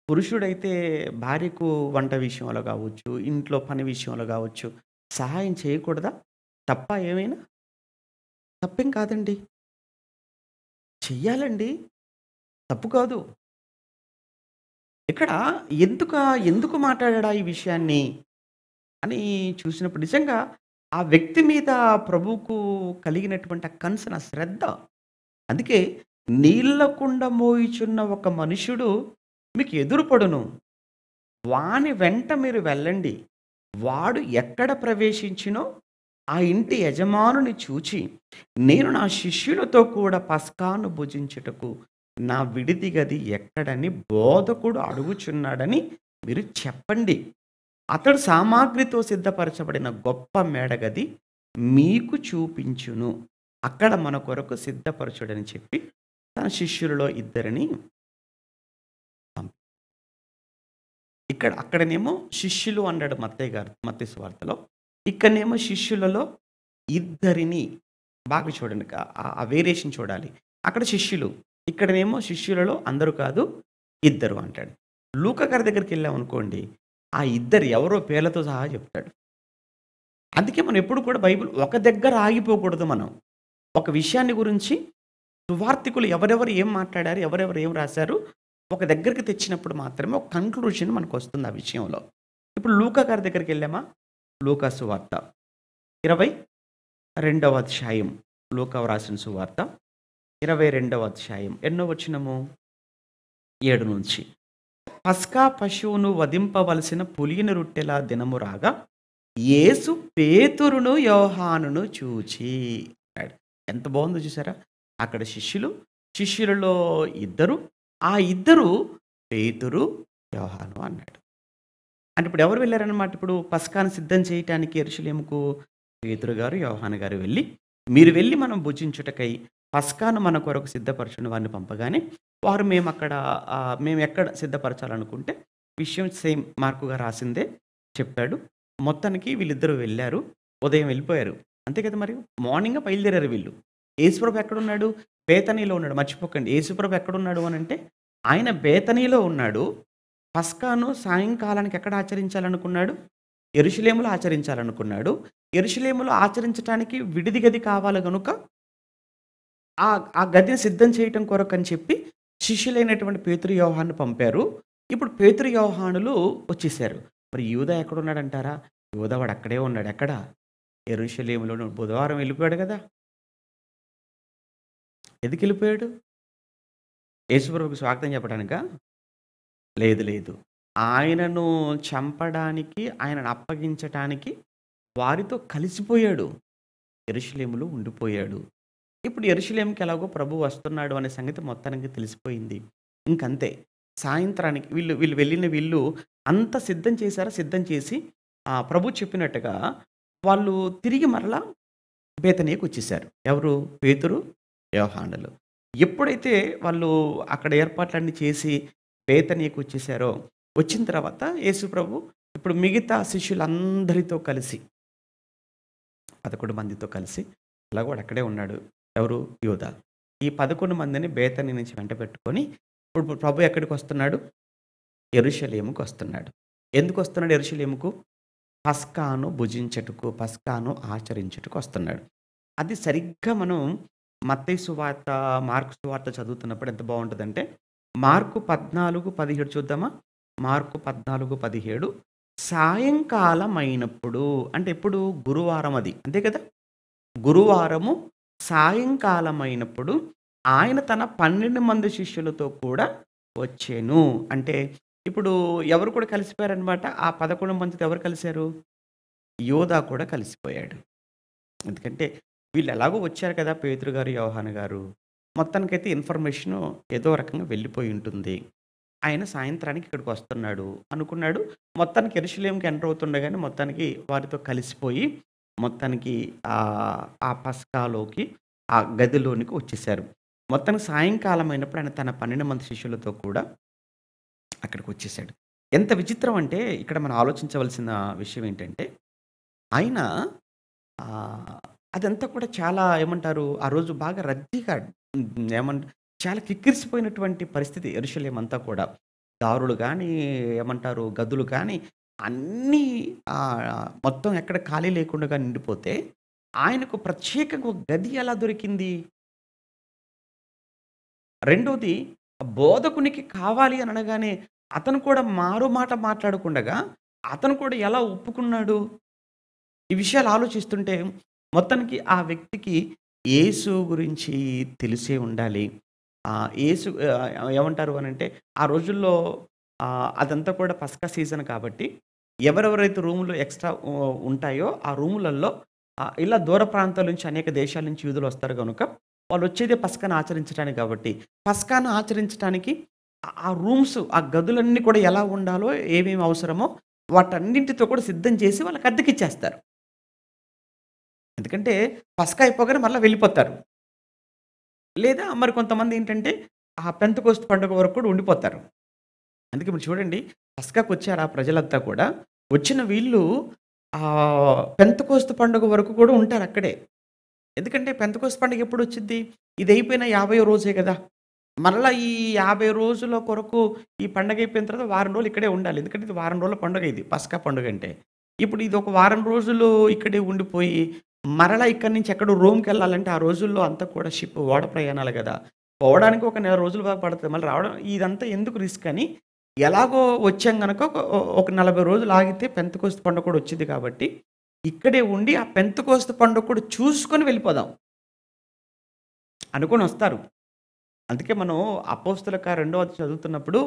పురుషుడైతే భార్యకు వంట విషయంలో గావచ్చు, ఇంట్లో పని విషయంలో గావచ్చు, సహాయం చేయకూడదా? తప్పా ఏమైనా? తప్పేం కాదండి. చెయ్యాలండి. తప్పు కాదు. ఇక్కడ ఎందుకు మాట్లాడాడా ఈ విషయాన్ని అని చూసినప్పుడు నిజంగా ఆ వ్యక్తి మీద ప్రభువుకు కలిగినటువంటి ఆ కన్సర్న్, ఆ శ్రద్ధ. అందుకే నీళ్ళ కుండ మోయుచున్న ఒక మనుష్యుడు మీకు ఎదురుపడును. వాని వెంట మీరు వెళ్ళండి. వాడు ఎక్కడ ప్రవేశించినో ఆ ఇంటి యజమానుని చూచి, నేను నా శిష్యులతో కూడా పస్కాను భుజించుటకు నా విడిది గది ఎక్కడని బోధకుడు అడుగుచున్నాడని మీరు చెప్పండి. అతడు సామాగ్రితో సిద్ధపరచబడిన గొప్ప మేడగది మీకు చూపించును. అక్కడ మన కొరకు సిద్ధపరచుడని చెప్పి తన శిష్యులలో ఇద్దరిని పంపాడు. అక్కడనేమో శిష్యులు అన్నాడు మత్తయి గారు మత్తయి సువార్తలో. ఇక్కడనేమో శిష్యులలో ఇద్దరిని బాగా చూడండి. ఆ వేరియేషన్ చూడాలి. అక్కడ శిష్యులు, ఇక్కడనేమో శిష్యులలో అందరూ కాదు ఇద్దరు అంటాడు. లూకా గారి దగ్గరికెళ్ళామనుకోండి, ఆ ఇద్దరు ఎవరో పేర్లతో సహా చెప్తాడు. అందుకే మనం ఎప్పుడు కూడా బైబిల్ ఒక దగ్గర ఆగిపోకూడదు మనం. ఒక విషయాన్ని గురించి సువార్తికులు ఎవరెవరు ఏం మాట్లాడారు, ఎవరెవరు ఏం రాశారు, ఒక దగ్గరికి తెచ్చినప్పుడు మాత్రమే ఒక కంక్లూజన్ మనకొస్తుంది ఆ విషయంలో. ఇప్పుడు లూకా గారి దగ్గరికెళ్ళామా? లూకా సువార్త 22వ అధ్యాయం. లూకా వ్రాసిన సువార్త 22వ అధ్యాయం. ఎన్నో వచనము? 7 నుంచి. పస్కా పశువును వధింపవలసిన పులియని రొట్టెల దినము రాగా యేసు పేతురును యోహానును చూచి అన్నాడు. ఎంత బాగుందో చూసారా? అక్కడ శిష్యులలో ఇద్దరు, ఆ ఇద్దరు పేతురు, యోహాను అన్నాడు. అంటే ఇప్పుడు ఎవరు వెళ్లారన్నమాట? ఇప్పుడు పస్కాను సిద్ధం చేయటానికి యెరూషలేముకు పేతురు గారు, యోహాను గారు వెళ్ళి, మీరు వెళ్ళి మనం భుజించుటకై పస్కాను మన కొరకు సిద్ధపరచున వారిని పంపగానే వారు మేము ఎక్కడ సిద్ధపరచాలనుకుంటే విషయం సేమ్ మార్కు గారు రాసిందే చెప్పాడు. మొత్తానికి వీళ్ళిద్దరూ వెళ్లారు. ఉదయం వెళ్ళిపోయారు. అంతే కదా మరి. మార్నింగే బయలుదేరారు వీళ్ళు. యేసుప్రభు ఎక్కడున్నాడు? బేతనీలో ఉన్నాడు. మర్చిపోకండి. యేసుప్రభు ఎక్కడున్నాడు అనంటే ఆయన బేతనీలో ఉన్నాడు. పస్కాను సాయంకాలానికి ఎక్కడ ఆచరించాలనుకున్నాడు? యెరూషలేములో ఆచరించాలనుకున్నాడు. యెరూషలేములో ఆచరించటానికి విడిది గది కావాలి గనుక ఆ ఆ గదిని సిద్ధం చేయటం కొరకని చెప్పి శిష్యులైనటువంటి పేతురు, యోహానును పంపారు. ఇప్పుడు పేతురు, యోహానులు వచ్చేసారు. మరి యూదా ఎక్కడున్నాడంటారా? యూదా వాడు అక్కడే ఉన్నాడు. ఎక్కడ? యెరూషలేములోను. బుధవారం వెళ్ళిపోయాడు గదా! ఎందుకెళ్ళిపోయాడు? యేసుప్రభుకి స్వాగతం చెప్పడానికా? లేదు. లేదు. ఆయనను చంపడానికి, ఆయనను అప్పగించటానికి వారితో కలిసిపోయాడు. యెరూషలేములో ఉండిపోయాడు. ఇప్పుడు యెరూషలేముకి ఎలాగో ప్రభువు వస్తున్నాడు అనే సంగతి మొత్తానికి తెలిసిపోయింది. ఇంకంతే. సాయంత్రానికి వీళ్ళు అంతా సిద్ధం చేశారా? సిద్ధం చేసి ప్రభు చెప్పినట్టుగా వాళ్ళు తిరిగి మరలా బేతనీయకొచ్చేసారు. ఎవరు? పేతురు, యోహానులు. ఎప్పుడైతే వాళ్ళు అక్కడ ఏర్పాట్లన్నీ చేసి బేతనీయకొచ్చేసారో, వచ్చిన తర్వాత యేసు ప్రభు ఇప్పుడు మిగతా శిష్యులందరితో కలిసి 11 మందితో కలిసి ఎలాగో వాడు అక్కడే ఉన్నాడు. ఎవరు? యూదా. ఈ 11 మందిని బేతనీ నుంచి వెంట పెట్టుకొని ఇప్పుడు ప్రభు ఎక్కడికొస్తున్నాడు? యెరూషలేముకొస్తున్నాడు. ఎందుకొస్తున్నాడు యెరూషలేముకు? పస్కాను భుజించుటకు, పస్కాను ఆచరించుటకు వస్తున్నాడు. అది సరిగ్గా మనం మత్తయి సువార్త, మార్కు సువార్త చదువుతున్నప్పుడు ఎంత బావుంటదంటే, మార్కు 14:17 చూద్దామా? మార్కు 14:17 సాయంకాలమైనప్పుడు అంటే ఎప్పుడు? గురువారం అది. అంతే కదా! గురువారము సాయంకాలమైనప్పుడు ఆయన తన 12 మంది శిష్యులతో కూడా వచ్చెను. అంటే ఇప్పుడు ఎవరు కూడా కలిసిపోయారనమాట. ఆ 11 మందితో ఎవరు కలిసారు? యోధా కూడా కలిసిపోయాడు. ఎందుకంటే వీళ్ళు ఎలాగో వచ్చారు కదా! పేతురు గారు, యోహాను గారు. మొత్తానికైతే ఇన్ఫర్మేషను ఏదో రకంగా వెళ్ళిపోయి ఉంటుంది. ఆయన సాయంత్రానికి ఇక్కడికొస్తున్నాడు అనుకున్నాడు. మొత్తానికి యెరూషలేముకి ఎంటర్ అవుతుండగానే మొత్తానికి వారితో కలిసిపోయి మొత్తానికి ఆ పస్కాలోకి ఆ గదిలోనికి వచ్చేసారు. మొత్తానికి సాయంకాలం అయినప్పుడు ఆయన తన 12 మంది శిష్యులతో కూడా అక్కడికొచ్చేసాడు. ఎంత విచిత్రం అంటే ఇక్కడ మనం ఆలోచించవలసిన విషయం ఏంటంటే ఆయన ఆహ్, అదంతా కూడా చాలా ఏమంటారు ఆ రోజు బాగా రద్దీగా ఏమంట చాలా కిక్కిరిసిపోయినటువంటి పరిస్థితి యెరూషలేం అంతా కూడా. దారులు గానీ, ఏమంటారు గదులు కానీ అన్నీ మొత్తం ఎక్కడ ఖాళీ లేకుండగా నిండిపోతే, ఆయనకు ప్రత్యేకంగా ఒక గది ఎలా దొరికింది? రెండోది బోధకునికి కావాలి అని అనగానే, అతను కూడా మారు మాట మాట్లాడకుండగా, అతను కూడా ఎలా ఒప్పుకున్నాడు? ఈ విషయాలు ఆలోచిస్తుంటే, మొత్తానికి ఆ వ్యక్తికి యేసు గురించి తెలిసే ఉండాలి. యేసు ఏమంటారు అనంటే, ఆ రోజుల్లో అదంతా కూడా పస్కా సీజన్ కాబట్టి, ఎవరెవరైతే రూములు ఎక్స్‌ట్రా ఉంటాయో, ఆ రూములల్లో ఇలా దూర ప్రాంతాల నుంచి అనేక దేశాల నుంచి యూదులొస్తారు గనుక, వాళ్ళొచ్చేదే పస్కాని ఆచరించడానికి కాబట్టి, పస్కాను ఆచరించటానికి ఆ రూమ్స్, ఆ గదులన్నీ కూడా ఎలా ఉండాలో, ఏమేమి అవసరమో వాటన్నింటితో కూడా సిద్ధం చేసి వాళ్ళకి అద్దెకిచ్చేస్తారు. ఎందుకంటే పస్కా అయిపోగానే మళ్ళా వెళ్ళిపోతారు. లేదా మరి కొంతమందేంటంటే, ఆ పెంతెకోస్తు పండుగ వరకు కూడా ఉండిపోతారు. అందుకే ఇప్పుడు చూడండి పస్కాకొచ్చారు ఆ ప్రజలంతా కూడా. వచ్చిన వీళ్ళు పెంతెకోస్తు పండుగ వరకు కూడా ఉంటారక్కడే. ఎందుకంటే పెంతెకోస్తు పండుగ ఎప్పుడొచ్చిద్ది? ఇదయిపోయిన 50వ రోజే గదా! మరలా ఈ 50 రోజుల కొరకు ఈ పండగయిపోయిన తర్వాత వారం రోజులు ఇక్కడే ఉండాలి. ఎందుకంటే ఇది వారం రోజుల పండుగ ఇది. పస్కా పండుగంటే. ఇప్పుడు ఇదొక వారం రోజులు ఇక్కడే ఉండిపోయి, మరలా ఇక్కడి నుంచి ఎక్కడో రోమ్‌కెళ్ళాలంటే ఆ రోజుల్లో అంతా కూడా ఓడ ప్రయాణాలు గదా! పోవడానికి ఒక నెల రోజులు పడతది. మళ్ళీ రావడం ఇదంతా ఎందుకు రిస్క్ అని, ఎలాగో వచ్చాం గనక ఒక 40 రోజులు ఆగితే పెంతెకోస్తు పండుగ కూడా వచ్చిద్ది కాబట్టి, ఇక్కడే ఉండి ఆ పెంతెకోస్తు పండుగ కూడా చూసుకొని వెళ్ళిపోదాం అనుకోనొస్తారు. అందుకే మనం రెండో అధ్యాయం చదువుతున్నప్పుడు,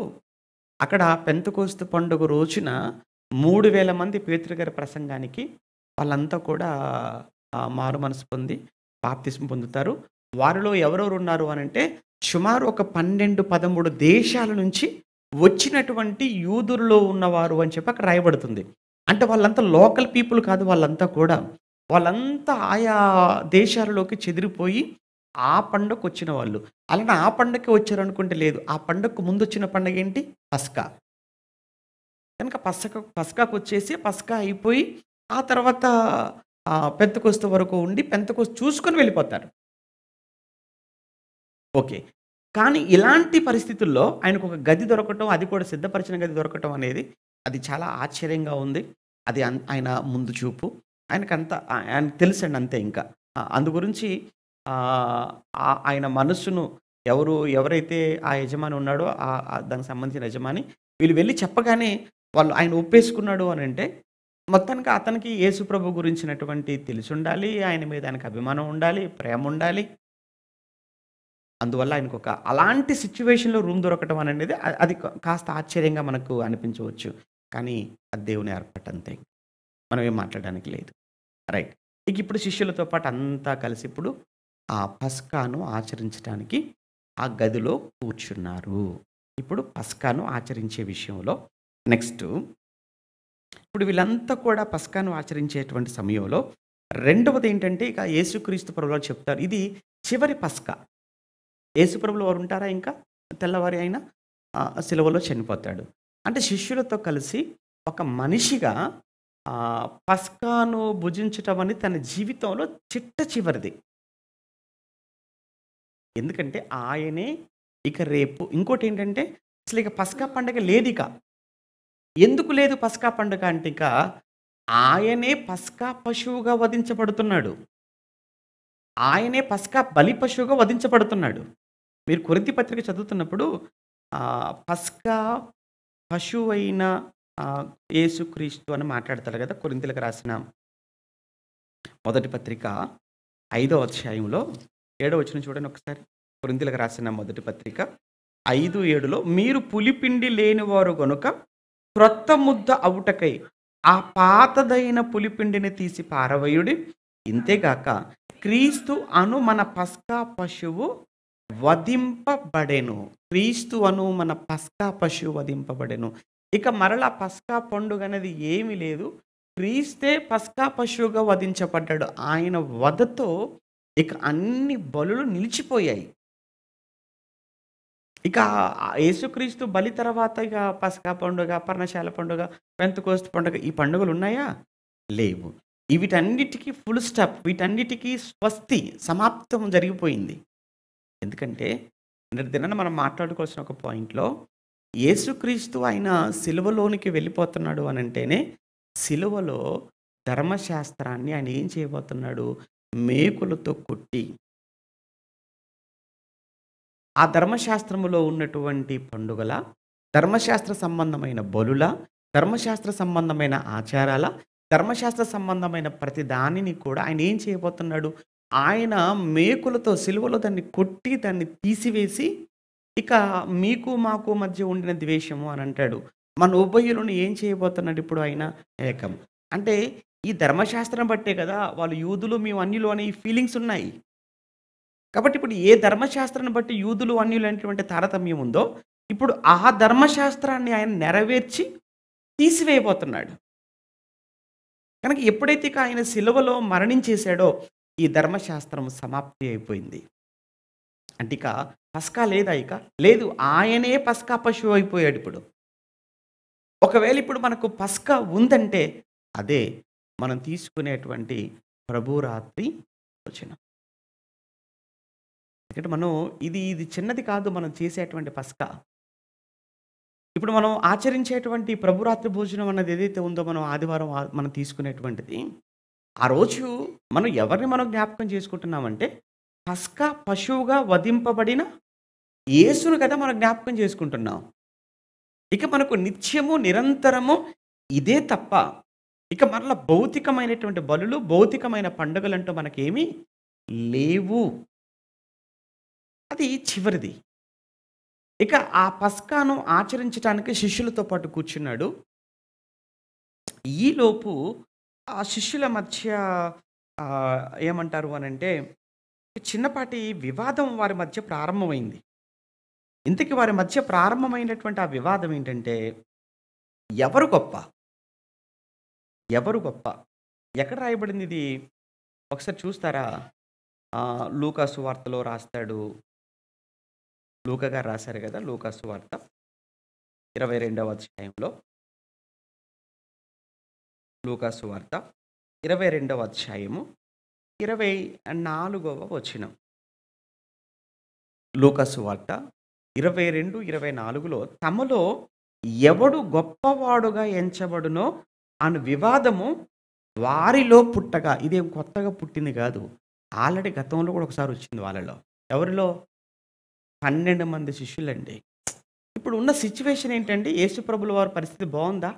అక్కడ పెంతెకోస్తు పండుగ రోజున 3000 మంది పేతురు గారి ప్రసంగానికి వాళ్ళంతా కూడా మారు మనసు పొంది బాప్తిస్మం పొందుతారు. వారిలో ఎవరెవరు ఉన్నారు అనంటే, సుమారు ఒక 12, 13 దేశాల నుంచి వచ్చినటువంటి యూదుల్లో ఉన్నవారు అని చెప్పి అక్కడ రాయబడుతుంది. అంటే వాళ్ళంతా లోకల్ పీపుల్ కాదు వాళ్ళంతా కూడా. వాళ్ళంతా ఆయా దేశాలలోకి చెదిరిపోయి ఆ పండగకొచ్చిన వాళ్ళు. అలానే ఆ పండగకే వచ్చారనుకుంటే లేదు. ఆ పండగకు ముందొచ్చిన పండగేంటి? పస్కా. కనుక పస్కాకొచ్చేసి పస్కా అయిపోయి ఆ తర్వాత పెంతెకోస్తు వరకు ఉండి పెంతెకోస్తు చూసుకొని వెళ్ళిపోతారు. ఓకే. కానీ ఇలాంటి పరిస్థితుల్లో ఆయనకొక గది దొరకటం, అది కూడా సిద్ధపరిచిన గది దొరకటం అనేది అది చాలా ఆశ్చర్యంగా ఉంది. అది ఆయన ముందు చూపు. ఆయనకు తెలుసండి అంతే ఇంకా. అందు గురించి ఆహ్, ఆయన మనస్సును ఎవరైతే ఆ యజమాని ఉన్నాడో దానికి సంబంధించిన యజమాని వీళ్ళు వెళ్లి చెప్పగానే ఆయన ఒప్పేసుకున్నాడు అనంటే మొత్తానికి అతనికి యేసు ప్రభు గురించినటువంటి తెలిసుండాలి. ఆయన మీద ఆయనకు అభిమానం ఉండాలి. ప్రేముండాలి. అందువల్ల ఆయనకొక అలాంటి సిట్యుయేషన్‌లో రూమ్ దొరకటం అనేది అది కాస్త ఆశ్చర్యంగా మనకు అనిపించవచ్చు. కానీ అది దేవుని ఏర్పాటు అంతే. మనం ఏం మాట్లాడడానికి లేదు. రైట్. ఇప్పుడు శిష్యులతో పాటు అంతా కలిసి ఇప్పుడు ఆ పస్కాను ఆచరించటానికి ఆ గదిలో కూర్చున్నారు. ఇప్పుడు పస్కాను ఆచరించే విషయంలో నెక్స్టు ఇప్పుడు వీళ్ళంతా కూడా పస్కాను ఆచరించేటువంటి సమయంలో రెండవదేంటంటే ఇక యేసుక్రీస్తు ప్రభువులు చెప్తారు. ఇది చివరి పస్కా. యేసుప్రభులు వారు ఉంటారా ఇంకా? తెల్లవారి ఆయన సిలువలో చనిపోతాడు. అంటే శిష్యులతో కలిసి ఒక మనిషిగా పస్కాను భుజించటం అనేది తన జీవితంలో చిట్ట చివరిది. ఎందుకంటే ఆయనే ఇక రేపు ఇంకోటేంటంటే అసలు ఇక పస్కా పండగ లేదిక. ఎందుకు లేదు పస్కా పండుగ అంటే ఇక ఆయనే పస్కా పశువుగా వధించబడుతున్నాడు. ఆయనే పస్కా బలి పశువుగా వధించబడుతున్నాడు. మీరు కొరింథీ పత్రిక చదువుతున్నప్పుడు పస్కా పశువైన ఆహ్, యేసుక్రీస్తు అని మాట్లాడతాడు గదా! కొరింథీయులకు రాసిన మొదటి పత్రిక 5వ అధ్యాయంలో 7వ వచనం చూడండి ఒకసారి. కొరింథీయులకు రాసిన మొదటి పత్రిక 5, 7లో మీరు పులిపిండి లేనివారు గనుక క్రొత్త ముద్ద అవుటకై ఆ పాతదైన పులిపిండిని తీసి పారవేయుడి. ఇంతేగాక క్రీస్తు అను మన పస్కా పశువు వధింపబడెను. క్రీస్తు అను మన పస్కా పశువు వధింపబడెను. ఇక మరలా పస్కా పండుగ అనేది ఏమీ లేదు. క్రీస్తే పస్కా పశువుగా వధించబడ్డాడు. ఆయన వధతో ఇక అన్ని బలులు నిలిచిపోయాయి. ఇక యేసుక్రీస్తు బలి తర్వాత ఇక పస్కా పండుగ, పర్ణశాల పండుగ, పెంతెకోస్తు పండుగ ఈ పండుగలున్నాయా? లేవు. వీటన్నిటికి ఫుల్ స్టాప్. వీటన్నిటికి స్వస్తి, సమాప్తం జరిగిపోయింది. ఎందుకంటే నిన్నటి దినాన మనం మాట్లాడుకోవాల్సిన ఒక పాయింట్‌లో యేసుక్రీస్తు ఆయన సిలువలోనికి వెళ్ళిపోతున్నాడు అనంటేనే, సిలువలో ధర్మశాస్త్రాన్ని ఆయన ఏం చేయబోతున్నాడు? మేకులతో కొట్టి ఆ ధర్మశాస్త్రములో ఉన్నటువంటి పండుగల, ధర్మశాస్త్ర సంబంధమైన బలుల, ధర్మశాస్త్ర సంబంధమైన ఆచారాల, ధర్మశాస్త్ర సంబంధమైన ప్రతి దానిని కూడా ఆయన ఏం చేయబోతున్నాడు? ఆయన మేకులతో సిలువలో దాన్ని కొట్టి, దాన్ని తీసివేసి, ఇక మీకు మాకు మధ్య ఉండిన ద్వేషము అని అంటాడు. మన ఉభయులను ఏం చేయబోతున్నాడు ఇప్పుడు ఆయన? ఏకం. అంటే ఈ ధర్మశాస్త్రం బట్టే కదా వాళ్ళు యూదులు, మేము అన్యులు అనే ఈ ఫీలింగ్స్ ఉన్నాయి. కాబట్టి ఇప్పుడు ఏ ధర్మశాస్త్రాన్ని బట్టి యూదులు, అన్యులు అనేటువంటి తారతమ్యం ఉందో, ఇప్పుడు ఆ ధర్మశాస్త్రాన్ని ఆయన నెరవేర్చి తీసివేయబోతున్నాడు. కనుక ఎప్పుడైతే ఇక ఆయన సిలువలో మరణించేసాడో, ఈ ధర్మశాస్త్రం సమాప్తి అయిపోయింది. అంటే ఇక పస్కా లేదా ఇక? లేదు. ఆయనే పస్కా పశువు అయిపోయాడు ఇప్పుడు. ఒకవేళ ఇప్పుడు మనకు పస్కా ఉందంటే, అదే మనం తీసుకునేటువంటి ప్రభురాత్రి భోజనం. ఎందుకంటే మనం ఇది చిన్నది కాదు మనం చేసేటువంటి పస్కా. ఇప్పుడు మనం ఆచరించేటువంటి ప్రభురాత్రి భోజనం అన్నది ఏదైతే ఉందో మనం ఆదివారం మనం తీసుకునేటువంటిది. ఆ రోజు మనం ఎవరిని మనం జ్ఞాపకం చేసుకుంటున్నామంటే, పస్కా పశువుగా వధింపబడిన యేసును కదా మనం జ్ఞాపకం చేసుకుంటున్నాం. ఇక మనకు నిత్యము, నిరంతరము ఇదే తప్ప, ఇక మరలా భౌతికమైనటువంటి బలులు, భౌతికమైన పండుగలంటూ మనకేమీ లేవు. అది చివరిది. ఇక ఆ పస్కాను ఆచరించటానికి శిష్యులతో పాటు కూర్చున్నాడు. ఈలోపు ఆ శిష్యుల మధ్య ఏమంటారు అనంటే, చిన్నపాటి వివాదం వారి మధ్య ప్రారంభమైంది. ఇంతకీ వారి మధ్య ప్రారంభమైనటువంటి ఆ వివాదం ఏంటంటే, ఎవరు గొప్ప? ఎవరు గొప్ప? ఎక్కడ రాయబడింది ఇది? ఒకసారి చూస్తారా? లూకా సువార్తలో రాస్తాడు. లూకా గారు రాశారు కదా! లూకా సువార్త 22వ అధ్యాయంలో. లూకా సువార్త 22వ అధ్యాయము 24వ వచనం. లూకా సువార్త 22, 24లో తమలో ఎవడు గొప్పవాడుగా ఎంచబడునో అను వివాదము వారిలో పుట్టగా, ఇదేం కొత్తగా పుట్టింది కాదు. ఆల్రెడీ గతంలో కూడా ఒకసారి వచ్చింది వాళ్ళలో. ఎవరిలో? 12 మంది శిష్యులండి. ఇప్పుడు ఉన్న సిట్యుయేషన్ ఏంటంటే, యేసుప్రభుల వారి పరిస్థితి బావుందా?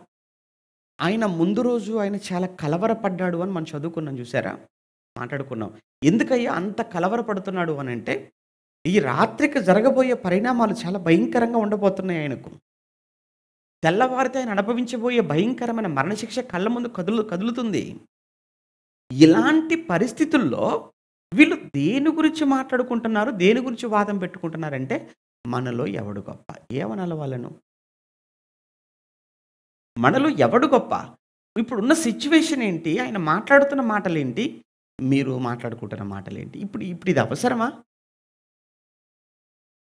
ఆయన ముందు రోజు ఆయన చాలా కలవరపడ్డాడు అని మనం చదువుకున్నాం చూసారా? మాట్లాడుకున్నాం. ఎందుకయ్యా అంత కలవరపడుతున్నాడు అనంటే, ఈ రాత్రికి జరగబోయే పరిణామాలు చాలా భయంకరంగా ఉండబోతున్నాయి ఆయనకు. తెల్లవారితే ఆయన అనుభవించబోయే భయంకరమైన మరణశిక్ష కళ్ళ ముందు కదులుతుంది. ఇలాంటి పరిస్థితుల్లో వీళ్ళు దేని గురించి మాట్లాడుకుంటున్నారు? దేని గురించి వాదం పెట్టుకుంటున్నారంటే, మనలో ఎవడు గొప్ప? ఏమనాలి వాళ్ళను? మనలో ఎవడు గొప్ప? ఇప్పుడున్న సిట్యుయేషన్ ఏంటి? ఆయన మాట్లాడుతున్న మాటలేంటి? మీరు మాట్లాడుకుంటున్న మాటలేంటి? ఇప్పుడు ఇది అవసరమా?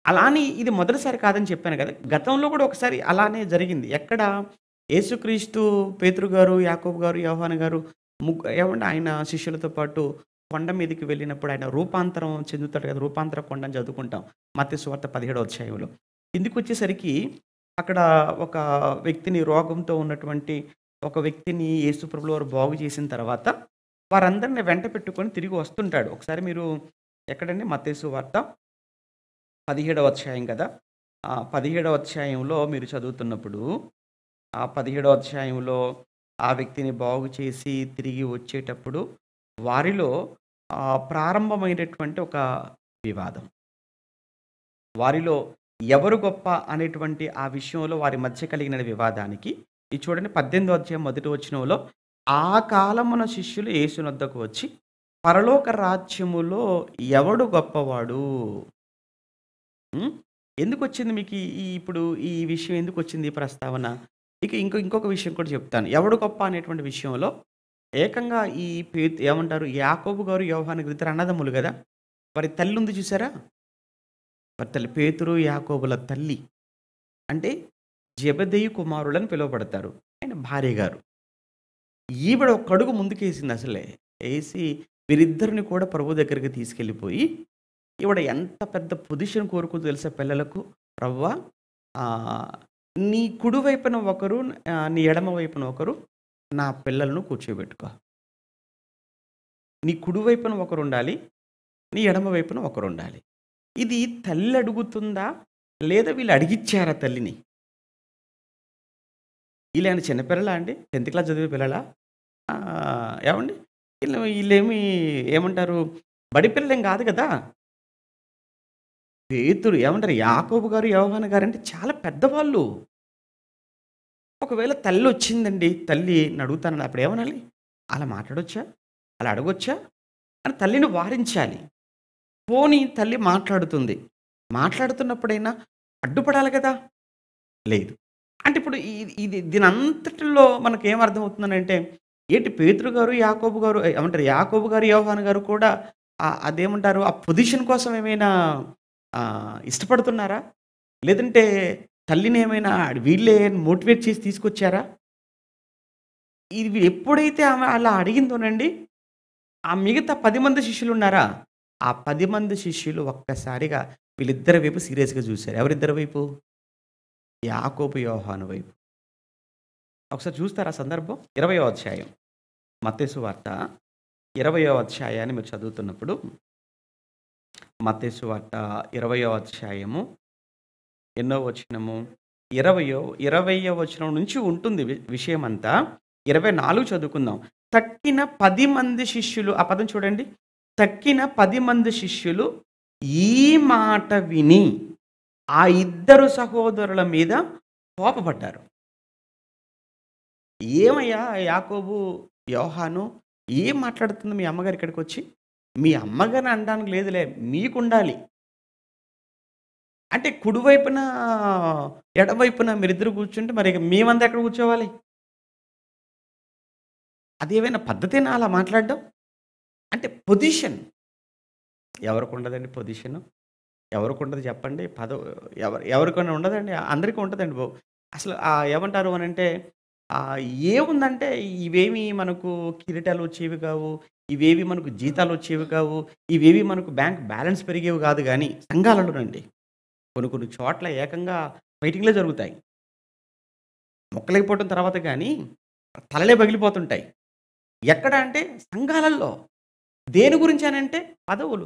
అలా అని ఇది మొదటిసారి కాదని చెప్పాను కదా! గతంలో కూడా ఒకసారి అలానే జరిగింది. ఎక్కడ? యేసుక్రీస్తు, పేతురు గారు, యాకోబు గారు, యోహాను గారు ఏవండీ ఆయన శిష్యులతో పాటు కొండ మీదకి వెళ్ళినప్పుడు ఆయన రూపాంతరం చెందుతాడు కదా! రూపాంతర కొండ అని చదువుకుంటాం. మత్తయి సువార్త 17వ అధ్యాయంలో. కిందికొచ్చేసరికి అక్కడ ఒక వ్యక్తిని, రోగంతో ఉన్నటువంటి ఒక వ్యక్తిని యేసుప్రభుల వారు బాగు చేసిన తర్వాత వారందరిని వెంట పెట్టుకొని తిరిగి వస్తుంటాడు. ఒకసారి మీరు ఎక్కడండి? మత్తయి సువార్త 17వ అధ్యాయం కదా! 17వ అధ్యాయంలో మీరు చదువుతున్నప్పుడు, ఆ 17వ అధ్యాయంలో ఆ వ్యక్తిని బాగు చేసి తిరిగి వచ్చేటప్పుడు వారిలో ప్రారంభమైనటువంటి ఒక వివాదం. వారిలో ఎవరు గొప్ప అనేటువంటి ఆ విషయంలో వారి మధ్య కలిగిన వివాదానికి ఇది చూడండి 18వ అధ్యాయం మొదటి వచనంలో, "ఆ కాలమున శిష్యులు యేసునొద్దకు వచ్చి, పరలోక రాజ్యములో ఎవడు గొప్పవాడు?" హ్మ్. ఎందుకొచ్చింది మీకు ఇప్పుడు ఈ విషయం ఎందుకొచ్చింది ఈ ప్రస్తావన? ఇక ఇంకొక విషయం కూడా చెప్తాను. ఎవడు గొప్ప అనేటువంటి విషయంలో ఏకంగా ఈ ఏమంటారు యాకోబు గారు, యోహాను గారు ఇద్దరు అన్నదమ్ములు గదా! వారి తల్లి ఉంది చూసారా? వారి తల్లి పేతురు, యాకోబుల తల్లి. అంటే జెబెదయి కుమారులని పిలువబడతారు. ఆయన భార్య గారు. ఈవిడ ఒక అడుగు ముందుకేసింది అసలే. ఏసి వీరిద్దరిని కూడా ప్రభు దగ్గరికి తీసుకెళ్ళిపోయి, ఈవిడ ఎంత పెద్ద పొజిషన్ కోరుకుందో తెలుసా పిల్లలకు? "ప్రభువా ఆహ్, నీ కుడి వైపున ఒకరు, నీ ఎడమ వైపున ఒకరు నా పిల్లలను కూర్చోబెట్టుకో. నీ కుడి వైపున ఒకరుండాలి. నీ ఎడమ వైపున ఒకరుండాలి." ఇది తల్లి అడుగుతుందా? లేదా వీళ్ళు అడిగిచ్చారా తల్లిని? ఈళ్ళేమన్నా చిన్న పిల్లలా అండి? 10థ్ క్లాస్ చదివే పిల్లలా? ఏవండి? ఈళ్ళేమి ఏమంటారు? బడి పిల్లలేం గాదు గదా! పేతురు ఏమంటారు? యాకోబు గారు, యోహాను గారంటే చాలా పెద్దవాళ్ళు. ఒకవేళ తల్లొచ్చిందండి. తల్లిని అడుగుతానని అప్పుడేమనాలి? అలా మాట్లాడొచ్చా? అలా అడగొచ్చా? అని తల్లిని వారించాలి. పోనీ తల్లి మాట్లాడుతుంది. మాట్లాడుతున్నప్పుడైనా అడ్డుపడాలి గదా! లేదు. అంటే ఇప్పుడు ఇది దీనంతటిలో మనకేం అర్థమవుతుందనంటే, ఏంటి పేతురు గారు, యాకోబు గారు ఏమంటారు? యాకోబు గారు, యోహాను గారు కూడా అదేమంటారు? ఆ పొజిషన్ కోసం ఏమైనా ఇష్టపడుతున్నారా? లేదంటే తల్లినేమైనా వీళ్ళే మోటివేట్ చేసి తీసుకొచ్చారా? ఇది ఎప్పుడైతే ఆమె అలా అడిగిందోనండి, ఆ మిగతా 10 మంది శిష్యులున్నారా? ఆ 10 మంది శిష్యులు ఒక్కసారిగా వీళ్ళిద్దరి వైపు సీరియస్‌గా చూసారు. ఎవరిద్దరి వైపు? యాకోబు, యోహాను వైపు. ఒకసారి చూస్తారా సందర్భం? 20వ అధ్యాయం. మత్తయి సువార్త 20వ అధ్యాయాన్ని మీరు చదువుతున్నప్పుడు, మత్తయి సువార్త 20వ అధ్యాయము ఎన్నో వచనము? 20వ వచనం నుంచి ఉంటుంది విషయమంతా. 24 చదువుకుందాం. తక్కిన 10 మంది శిష్యులు ఆ పదం చూడండి. తక్కిన 10 మంది శిష్యులు ఈ మాట విని ఆ ఇద్దరు సహోదరుల మీద కోపపడ్డారు. "ఏమయ్యా యాకోబు, యోహాను ఏం మాట్లాడుతుంది మీ అమ్మగారు ఇక్కడికొచ్చి? మీ అమ్మగారిని అనడానికి లేదులే మీకుండాలి. అంటే కుడివైపున, ఎడమవైపున మీరిద్దరు కూర్చుంటే మరి మేమంతా ఎక్కడ కూర్చోవాలి? అదేమైనా పద్ధతేనా అలా మాట్లాడడం?" అంటే పొజిషన్ ఎవరికుండదండి పొజిషను? ఎవరికుండదు చెప్పండి? ఎవరికైనా ఉండదండి? అందరికీ ఉంటదండి అసలు ఏమంటారు అనంటే ఆహ్, ఏముందంటే ఇవేమి మనకు కిరీటాలు వచ్చేవి కావు. ఇవేవి మనకు జీతాలు వచ్చేవి కావు. ఇవేవి మనకు బ్యాంక్ బ్యాలెన్స్ పెరిగేవి కాదు గానీ సంఘాలలోనండి. కొన్ని కొన్ని చోట్ల ఏకంగా ఫైటింగ్‌లే జరుగుతాయి. మొక్కలైపోవటం తర్వాత గానీ తలలే పగిలిపోతుంటాయి. ఎక్కడ అంటే సంఘాలల్లో. దేని గురించనంటే పదవులు.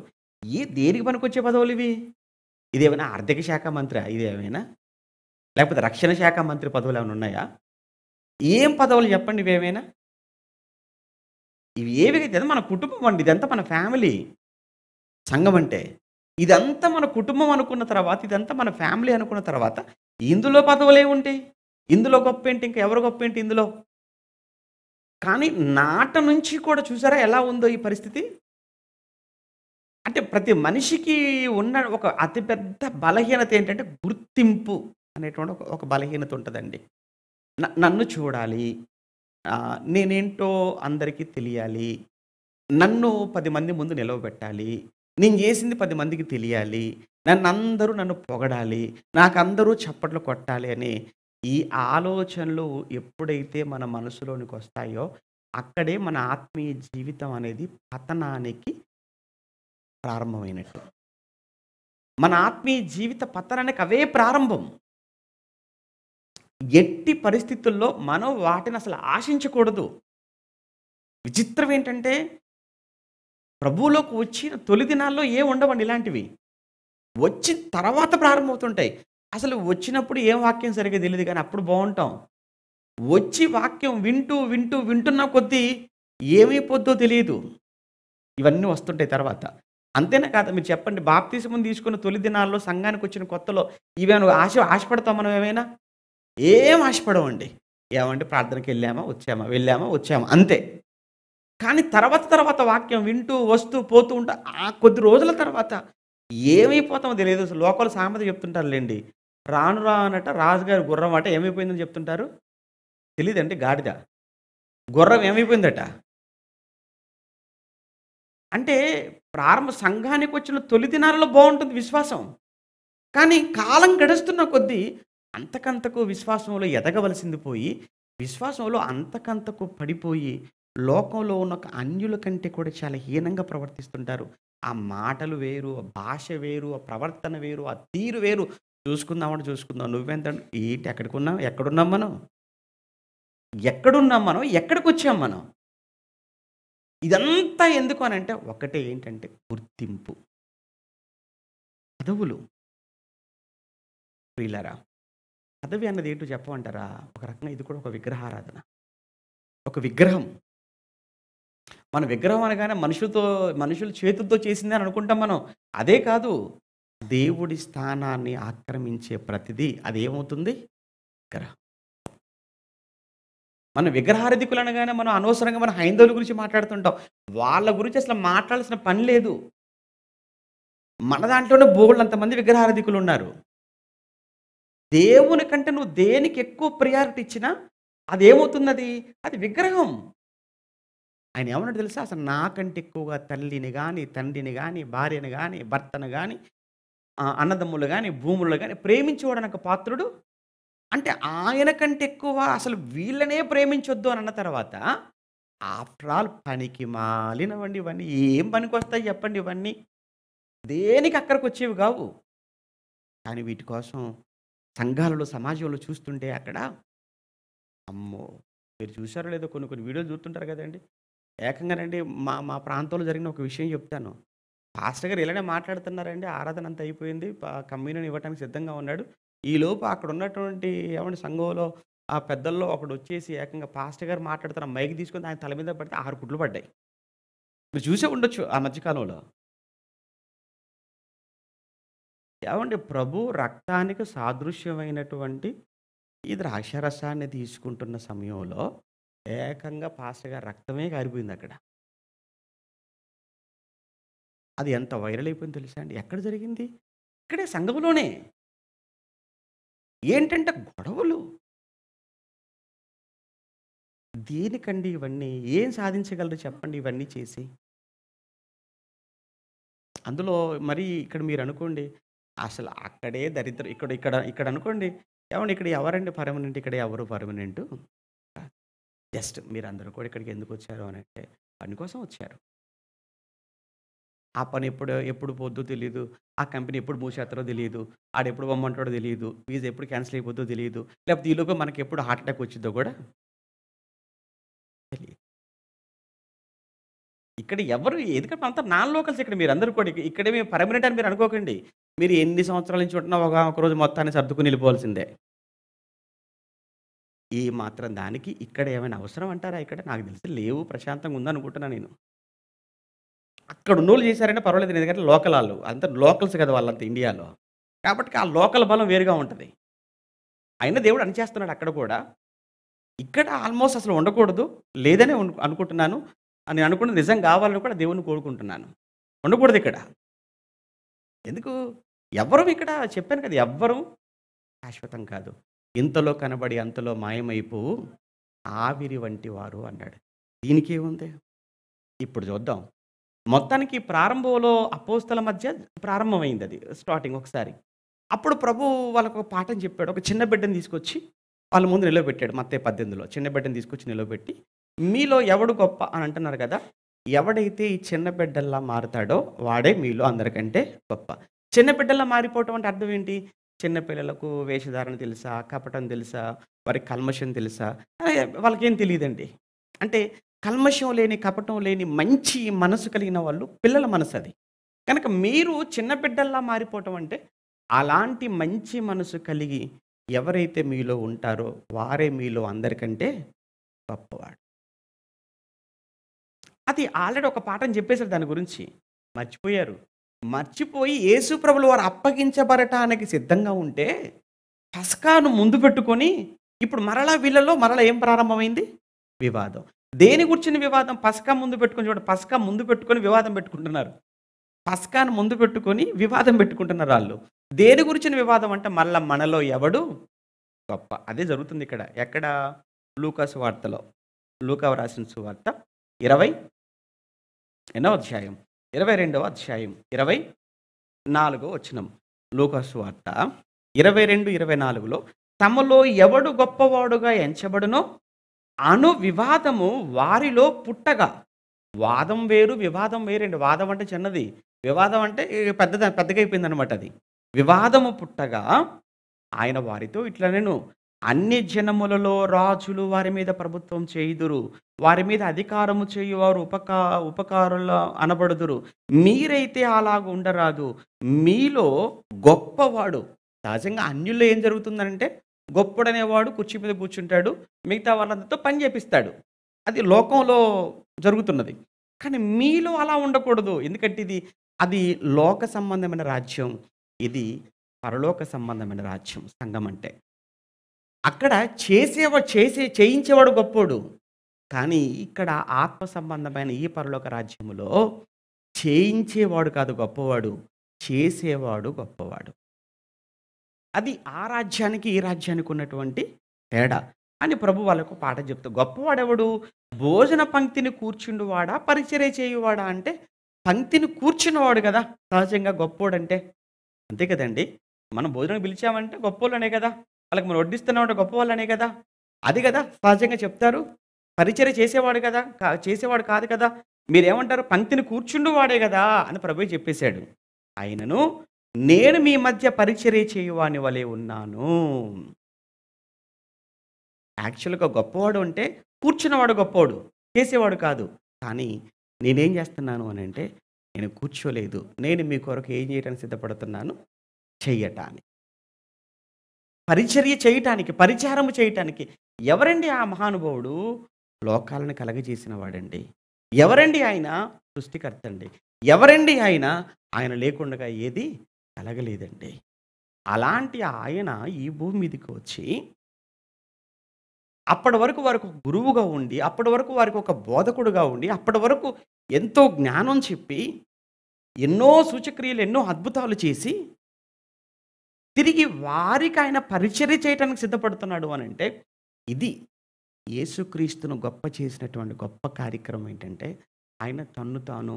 దేనికి పనికొచ్చే పదవులివి? ఇదేమైనా ఆర్థిక శాఖ మంత్రా ఇదేమైనా? లేకపోతే రక్షణ శాఖ మంత్రి పదవులేమైనా ఉన్నాయా? ఏం పదవులు చెప్పండి ఇవేమైనా? ఇవి ఏవి ఇదంతా మన కుటుంబం అండి. ఇదంతా మన ఫ్యామిలీ. సంఘం అంటే. ఇదంతా మన కుటుంబం అనుకున్న తర్వాత, ఇదంతా మన ఫ్యామిలీ అనుకున్న తర్వాత, ఇందులో పదవులేముంటాయి? ఇందులో గొప్పేంటి? ఇంక ఎవరు గొప్పేంటి ఇందులో? కానీ నాట నుంచి కూడా చూసారా ఎలా ఉందో ఈ పరిస్థితి? అంటే ప్రతి మనిషికి ఉన్న ఒక అతి పెద్ద బలహీనత ఏంటంటే గుర్తింపు అనేటువంటి ఒక బలహీనత ఉంటదండి. నన్ను చూడాలి. నేనేంటో అందరికీ తెలియాలి. నన్ను 10 మంది ముందు నిలవబెట్టాలి. నేను జేసింది 10 మందికి తెలియాలి. నన్ను పొగడాలి. నాకందరూ చప్పట్లు కొట్టాలి అని ఈ ఆలోచనలు ఎప్పుడైతే మన మనసులోనికొస్తాయో, అక్కడే మన ఆత్మీయ జీవితం అనేది పతనానికి ప్రారంభమైనట్టు. మన ఆత్మీయ జీవిత పతనానికి అవే ప్రారంభం. ఎట్టి పరిస్థితుల్లో మనం వాటిని అసలు ఆశించకూడదు. విచిత్రం ఏంటంటే, ప్రభువులోకి వచ్చిన తొలి దినాల్లో ఏం ఉండవండి ఇలాంటివి. వచ్చిన తర్వాత ప్రారంభమవుతుంటాయి. అసలు వచ్చినప్పుడు ఏం వాక్యం సరిగ్గా తెలీదు గానీ అప్పుడు బావుంటాం. వచ్చి వాక్యం వింటున్న కొద్దీ ఏమైపోద్దో తెలీదు. ఇవన్నీ వస్తుంటాయి తర్వాత. అంతేనా కాదా మీరు చెప్పండి బాప్తిస్మం తీసుకున్న తొలి దినాల్లో సంఘానికొచ్చిన కొత్తలో ఇవేమైనా ఆశపడతాం మనం ఏమైనా? ఏం ఆశపడమండి. ఏమంటే ప్రార్థనకెళ్ళామా, వచ్చామా, వెళ్ళామా, వచ్చామా అంతే. కానీ తర్వాత వాక్యం వింటూ, వస్తూ, పోతూ ఉంటా ఆ కొద్ది రోజుల తర్వాత ఏమైపోతామో తెలీదు. అసలు లోకంలో సామెత చెప్తుంటారులెండి. రాను రానట రాజుగారి గుర్రం అట ఏమైపోయిందని చెప్తుంటారు? తెలీదండి గాడిద. గుర్రం ఏమైపోయిందట? అంటే ప్రారంభ సంఘానికొచ్చిన తొలి దినాలలో బావుంటుంది విశ్వాసం. కానీ కాలం గడుస్తున్న కొద్దీ అంతకంతకు విశ్వాసంలో ఎదగవలసింది పోయి, విశ్వాసంలో అంతకంతకు పడిపోయి, లోకంలో ఉన్న ఒక అన్యుల కంటే కూడా చాలా హీనంగా ప్రవర్తిస్తుంటారు. ఆ మాటలు వేరు, ఆ భాష వేరు, ఆ ప్రవర్తన వేరు, ఆ తీరు వేరు. చూసుకుందామంటే చూసుకుందాం. నువ్వెంత ఏంటి ఎక్కడికున్నాం? ఎక్కడున్నాం మనం? ఎక్కడున్నాం మనం? ఎక్కడికొచ్చాం మనం? ఇదంతా ఎందుకు అనంటే ఒకటే ఏంటంటే గుర్తింపు. పదవులు ప్రియులారా. పదవి అన్నది ఏంటో చెప్పమంటారా? ఒక రకంగా ఇది కూడా ఒక విగ్రహారాధన. ఒక విగ్రహం. మన విగ్రహం అనగానే మనుషుల చేతులతో చేసింది అని అనుకుంటాం మనం. అదే కాదు. దేవుడి స్థానాన్ని ఆక్రమించే ప్రతిదీ అదేమవుతుంది? విగ్రహం. మన విగ్రహారాధికులు అనగానే మనం అనవసరంగా మన హైందవుల గురించి మాట్లాడుతుంటాం. వాళ్ళ గురించి అసలు మాట్లాడాల్సిన పని లేదు. మన దాంట్లోనే బోలెడంతమంది విగ్రహారాధికులున్నారు. దేవుని కంటే నువ్వు దేనికి ఎక్కువ ప్రియారిటీ ఇచ్చినా అదేమవుతుందది? అది విగ్రహం. ఆయన ఏమన్నాడో తెలుసా? అసలు నాకంటే ఎక్కువగా తల్లిని గాని, తండ్రిని గాని, భార్యని గాని, భర్తను గాని, అన్నదమ్ములు గాని, భూములు గాని ప్రేమించేవాడు నాకు పాత్రుడు. అంటే ఆయన కంటే ఎక్కువ అసలు వీళ్ళనే ప్రేమించొద్దు అని అన్న తర్వాత, ఆఫ్టర్ ఆల్ పనికి మాలినవండి ఇవన్నీ. ఏం పనికొస్తాయి చెప్పండి ఇవన్నీ? దేనికి అక్కడికొచ్చేవి గావు. కానీ వీటి కోసం సంఘాలలో, సమాజంలో చూస్తుంటే అక్కడ అమ్మో! మీరు చూసారో లేదో కొన్ని కొన్ని వీడియోలు చూస్తుంటారు కదండీ! ఏకంగానండి మా మా ప్రాంతంలో జరిగిన ఒక విషయం చెప్తాను. పాస్టర్ గారు ఇలానే మాట్లాడుతున్నారండి. ఆరాధన అంతా అయిపోయింది. కమ్యూనియన్ ఇవ్వటానికి సిద్ధంగా ఉన్నాడు. ఈలోపు అక్కడ ఉన్నటువంటి ఏమండి సంఘంలో ఆ పెద్దల్లో ఒకడొచ్చేసి ఏకంగా పాస్టర్ గారు మాట్లాడుతున్న మైక్ తీసుకొని ఆయన తల మీద పడితే 6 కుట్లు పడ్డాయి. మీరు చూసే ఉండొచ్చు ఆ మధ్య కాలంలో. ఏవండి ప్రభు రక్తానికి సాదృశ్యమైనటువంటి ఈ ద్రాక్షారసాన్ని తీసుకుంటున్న సమయంలో ఏకంగా పాస్టర్ గారి రక్తమే కారిపోయిందక్కడ. అది ఎంత వైరల్ అయిపోయిందో తెలుసా అండి? ఎక్కడ జరిగింది? ఇక్కడే సంఘంలోనే. ఏంటంటే గొడవలు. దేనికండి ఇవన్నీ? ఏం సాధించగలరు చెప్పండి ఇవన్నీ చేసి? అందులో మరి ఇక్కడ మీరనుకోండి, అసలు అక్కడే దరిద్రం ఇక్కడ ఇక్కడ ఇక్కడ అనుకోండి, ఏవండీ ఇక్కడ ఎవరండి పర్మనెంట్? ఇక్కడ ఎవరు పర్మనెంటు? జస్ట్ మీరందరూ కూడా ఇక్కడికి ఎందుకొచ్చారు అనంటే, పని కోసం వచ్చారు. ఆ పని ఎప్పుడు పోద్దో తెలీదు. ఆ కంపెనీ ఎప్పుడు మూసేత్తారో తెలీదు. ఆడెప్పుడు పొమ్మంటాడో తెలీదు. వీసా ఎప్పుడు క్యాన్సిల్ అయిపోద్దో తెలీదు. లేకపోతే ఈలోపు మనకెప్పుడు హార్ట్ అటాక్ వచ్చిద్దో కూడా తెలీదు. ఇక్కడ ఎవరు ఎందుకంటే అంతా నాన్ లోకల్స్ ఇక్కడ మీరందరూ కూడా. ఇక్కడేమి పర్మనెంట్ అని మీరు అనుకోకండి. మీరు ఎన్ని సంవత్సరాల నుంచి ఉంటున్నా ఒక రోజు మొత్తాన్ని సర్దుకొని వెళ్ళిపోవాల్సిందే. ఈ మాత్రం దానికి ఇక్కడ ఏమైనా అవసరం అంటారా ఇక్కడ? నాకు తెలిసి లేవు. ప్రశాంతంగా ఉందనుకుంటున్నా నేను. అక్కడ ఉన్నోళ్ళు చేశారంటే పర్వాలేదు. ఎందుకంటే లోకల్ ఆళ్ళు. అంతా లోకల్స్ కదా వాళ్ళంతా ఇండియాలో. కాబట్టి ఆ లోకల్ బలం వేరుగా ఉంటది. అయినా దేవుడు అణిచేస్తున్నాడు అక్కడ కూడా. ఇక్కడ ఆల్మోస్ట్ అసలు ఉండకూడదు. లేదనే అనుకుంటున్నాను. నేను అనుకున్నది నిజం కావాలని కూడా దేవుడిని కోరుకుంటున్నాను. ఉండకూడదిక్కడ. ఎందుకు? ఎవ్వరం ఇక్కడ చెప్పాను కదా! ఎవ్వరం శాశ్వతం కాదు. ఇంతలో కనబడి అంతలో మాయమైపోవు ఆవిరి వంటి వారు అన్నాడు. దీనికేముంది? ఇప్పుడు చూద్దాం. మొత్తానికి ప్రారంభంలో అపోస్తల మధ్య ప్రారంభమైందది. స్టార్టింగ్ ఒకసారి. అప్పుడు ప్రభువు వాళ్ళకొక పాఠం చెప్పాడు. ఒక చిన్న బిడ్డని తీసుకొచ్చి వాళ్ళ ముందు నిలవబెట్టాడు. మత్తయి 18లో చిన్న బిడ్డని తీసుకొచ్చి నిలవబెట్టి, మీలో ఎవడు గొప్ప అని అంటున్నారు కదా! ఎవడైతే ఈ చిన్న బిడ్డల్లా మారుతాడో వాడే మీలో అందరికంటే గొప్ప. చిన్న బిడ్డల్లా మారిపోవటం అంటే అర్థం ఏంటి? చిన్న పిల్లలకు వేషధారణ తెలుసా? కపటం తెలుసా? వారికి కల్మషం తెలుసా? వాళ్ళకేం తెలీదండి. అంటే కల్మషం లేని, కపటం లేని మంచి మనసు కలిగిన వాళ్ళు పిల్లల మనసది. కనుక మీరు చిన్న బిడ్డల్లా మారిపోవటం అంటే అలాంటి మంచి మనసు కలిగి ఎవరైతే మీలో ఉంటారో వారే మీలో అందరికంటే గొప్పవాడు. అది ఆల్రెడీ ఒక పాఠం చెప్పేసారు దాని గురించి. మర్చిపోయారు. మర్చిపోయి యేసు ప్రభుల వారు అప్పగించబడటానికి సిద్ధంగా ఉంటే, పస్కాను ముందు పెట్టుకొని, ఇప్పుడు మరలా వీళ్ళలో మరలా ఏం ప్రారంభమైంది? వివాదం. దేని గురించిన వివాదం? పస్కా ముందు పెట్టుకొని చూడండి. పస్కా ముందు పెట్టుకొని వివాదం పెట్టుకుంటున్నారు. పస్కాను ముందు పెట్టుకొని వివాదం పెట్టుకుంటున్నారు ఆళ్ళు. దేని గురించిన వివాదం అంటే మరలా మనలో ఎవడు గొప్ప. అదే జరుగుతుంది ఇక్కడ. ఎక్కడ? లూకా సువార్తలో. లూకా రాసిన సువార్త 20 ఎన్నో అధ్యాయం 22వ అధ్యాయం 24వ వచనం. లూకా సువార్త 22, 24లో తమలో ఎవడు గొప్పవాడుగా ఎంచబడునో అను వివాదము వారిలో పుట్టగా. వాదం వేరు, వివాదం వేరండి. వాదం అంటే చిన్నది. వివాదం అంటే పెద్దగా అయిపోయిందనమాట అది. వివాదము పుట్టగా ఆయన వారితో ఇట్లా నేను అన్ని జనములలో రాజులు వారి మీద ప్రభుత్వం చేయుదురు, వారి మీద అధికారము చేయువారు ఉపకారుల అనబడుదురు. మీరైతే అలాగ ఉండరాదు. మీలో గొప్పవాడు. సహజంగా అన్యుల్లో ఏం జరుగుతుందంటే గొప్పడనేవాడు కుర్చీ మీద కూర్చుంటాడు, మిగతా వాళ్ళందరితో పని చేపిస్తాడు. అది లోకంలో జరుగుతున్నది. కానీ మీలో అలా ఉండకూడదు. ఎందుకంటే అది లోక సంబంధమైన రాజ్యం, ఇది పరలోక సంబంధమైన రాజ్యం సంఘం అంటే. అక్కడ చేయించేవాడు గొప్పోడు. కానీ ఇక్కడ ఆత్మ సంబంధమైన ఈ పరలోక రాజ్యములో చేయించేవాడు కాదు గొప్పవాడు, చేసేవాడు గొప్పవాడు. అది ఆ రాజ్యానికి ఈ రాజ్యానికి ఉన్నటువంటి తేడా అని ప్రభు వాళ్ళకు పాట చెప్తాడు. గొప్పవాడెవడు? భోజన పంక్తిని కూర్చుండువాడా, పరిచర్య చేయువాడా అంటే పంక్తిని కూర్చున్నవాడు కదా సహజంగా గొప్పోడంటే. అంతే కదండి. మనం భోజనం పిలిచామంటే గొప్పోళ్ళనే కదా, వాళ్ళకి మనం వడ్డిస్తున్నామంటే గొప్పవాళ్ళనే కదా. అది కదా సహజంగా చెప్తారు. పరిచర్య చేసేవాడు కదా, చేసేవాడు కాదు కదా. మీరేమంటారు? పంక్తిని కూర్చుండువాడే కదా అని ప్రభువే చెప్పేశాడు. ఆయనను నేను మీ మధ్య పరిచర్య చేయువాని వలె ఉన్నాను. యాక్చువల్‌గా గొప్పవాడు అంటే కూర్చున్నవాడు గొప్పవాడు, చేసేవాడు కాదు. కానీ నేనేం చేస్తున్నాను అని అంటే, నేను కూర్చోలేదు. నేను మీ కొరకు ఏం చేయడానికి సిద్ధపడుతున్నాను? చెయ్యటానికి. పరిచర్య చేయటానికి, పరిచారము చేయటానికి. ఎవరండి ఆ మహానుభావుడు? లోకాలను కలగజేసిన వాడండి. ఎవరండి ఆయన? సృష్టికర్త అండి. ఎవరండి ఆయన? ఆయన లేకుండగా ఏది కలగలేదండి. అలాంటి ఆయన ఈ భూమి మీదకి వచ్చి అప్పటి వరకు వారికి ఒక గురువుగా ఉండి, అప్పటి వరకు వారికి ఒక బోధకుడుగా ఉండి, అప్పటి వరకు ఎంతో జ్ఞానం చెప్పి, ఎన్నో సూచక్రియలు, ఎన్నో అద్భుతాలు చేసి, తిరిగి వారికి ఆయన పరిచర్య చేయటానికి సిద్ధపడుతున్నాడు అనంటే, ఇది యేసుక్రీస్తును గొప్ప చేసినటువంటి గొప్ప కార్యక్రమం ఏంటంటే, ఆయన తన్ను తాను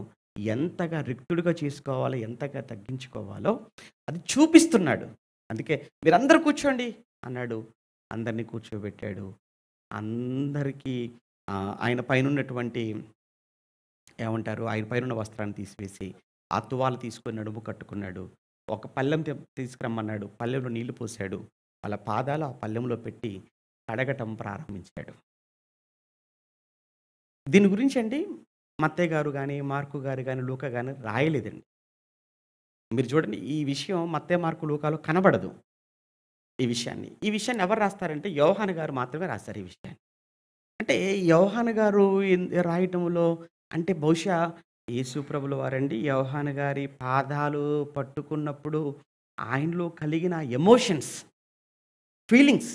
ఎంతగా రిక్తుడిగా చేసుకోవాలో, ఎంతగా తగ్గించుకోవాలో అది చూపిస్తున్నాడు. అందుకే మీరందరూ కూర్చోండి అన్నాడు. అందరినీ కూర్చోబెట్టాడు. అందరికీ ఆయన పైనున్నటువంటి ఏమంటారు? ఆయన పైనున్న వస్త్రాన్ని తీసివేసి, ఆ తువాలు తీసుకొని నడుము కట్టుకున్నాడు. ఒక పళ్ళెం తీసుకురమ్మన్నాడు. పళ్ళెంలో నీళ్లు పోసాడు. వాళ్ళ పాదాలు ఆ పళ్ళెంలో పెట్టి కడగటం ప్రారంభించాడు. దీని గురించి అండి మత్తయి గారు గాని, మార్కు గారు గాని, లూకా గాని రాయలేదండి. మీరు చూడండి, ఈ విషయం మత్తయి, మార్కు, లూకాలో కనబడదు ఈ విషయాన్ని. ఈ విషయాన్ని ఎవరు రాస్తారంటే యోహాను గారు మాత్రమే రాస్తారు ఈ విషయాన్ని. అంటే యోహాను గారు రాయటంలో అంటే బహుశా యేసు ప్రభుల వారండి యోహాను గారి పాదాలు పట్టుకున్నప్పుడు ఆయనలో కలిగిన ఎమోషన్స్, ఫీలింగ్స్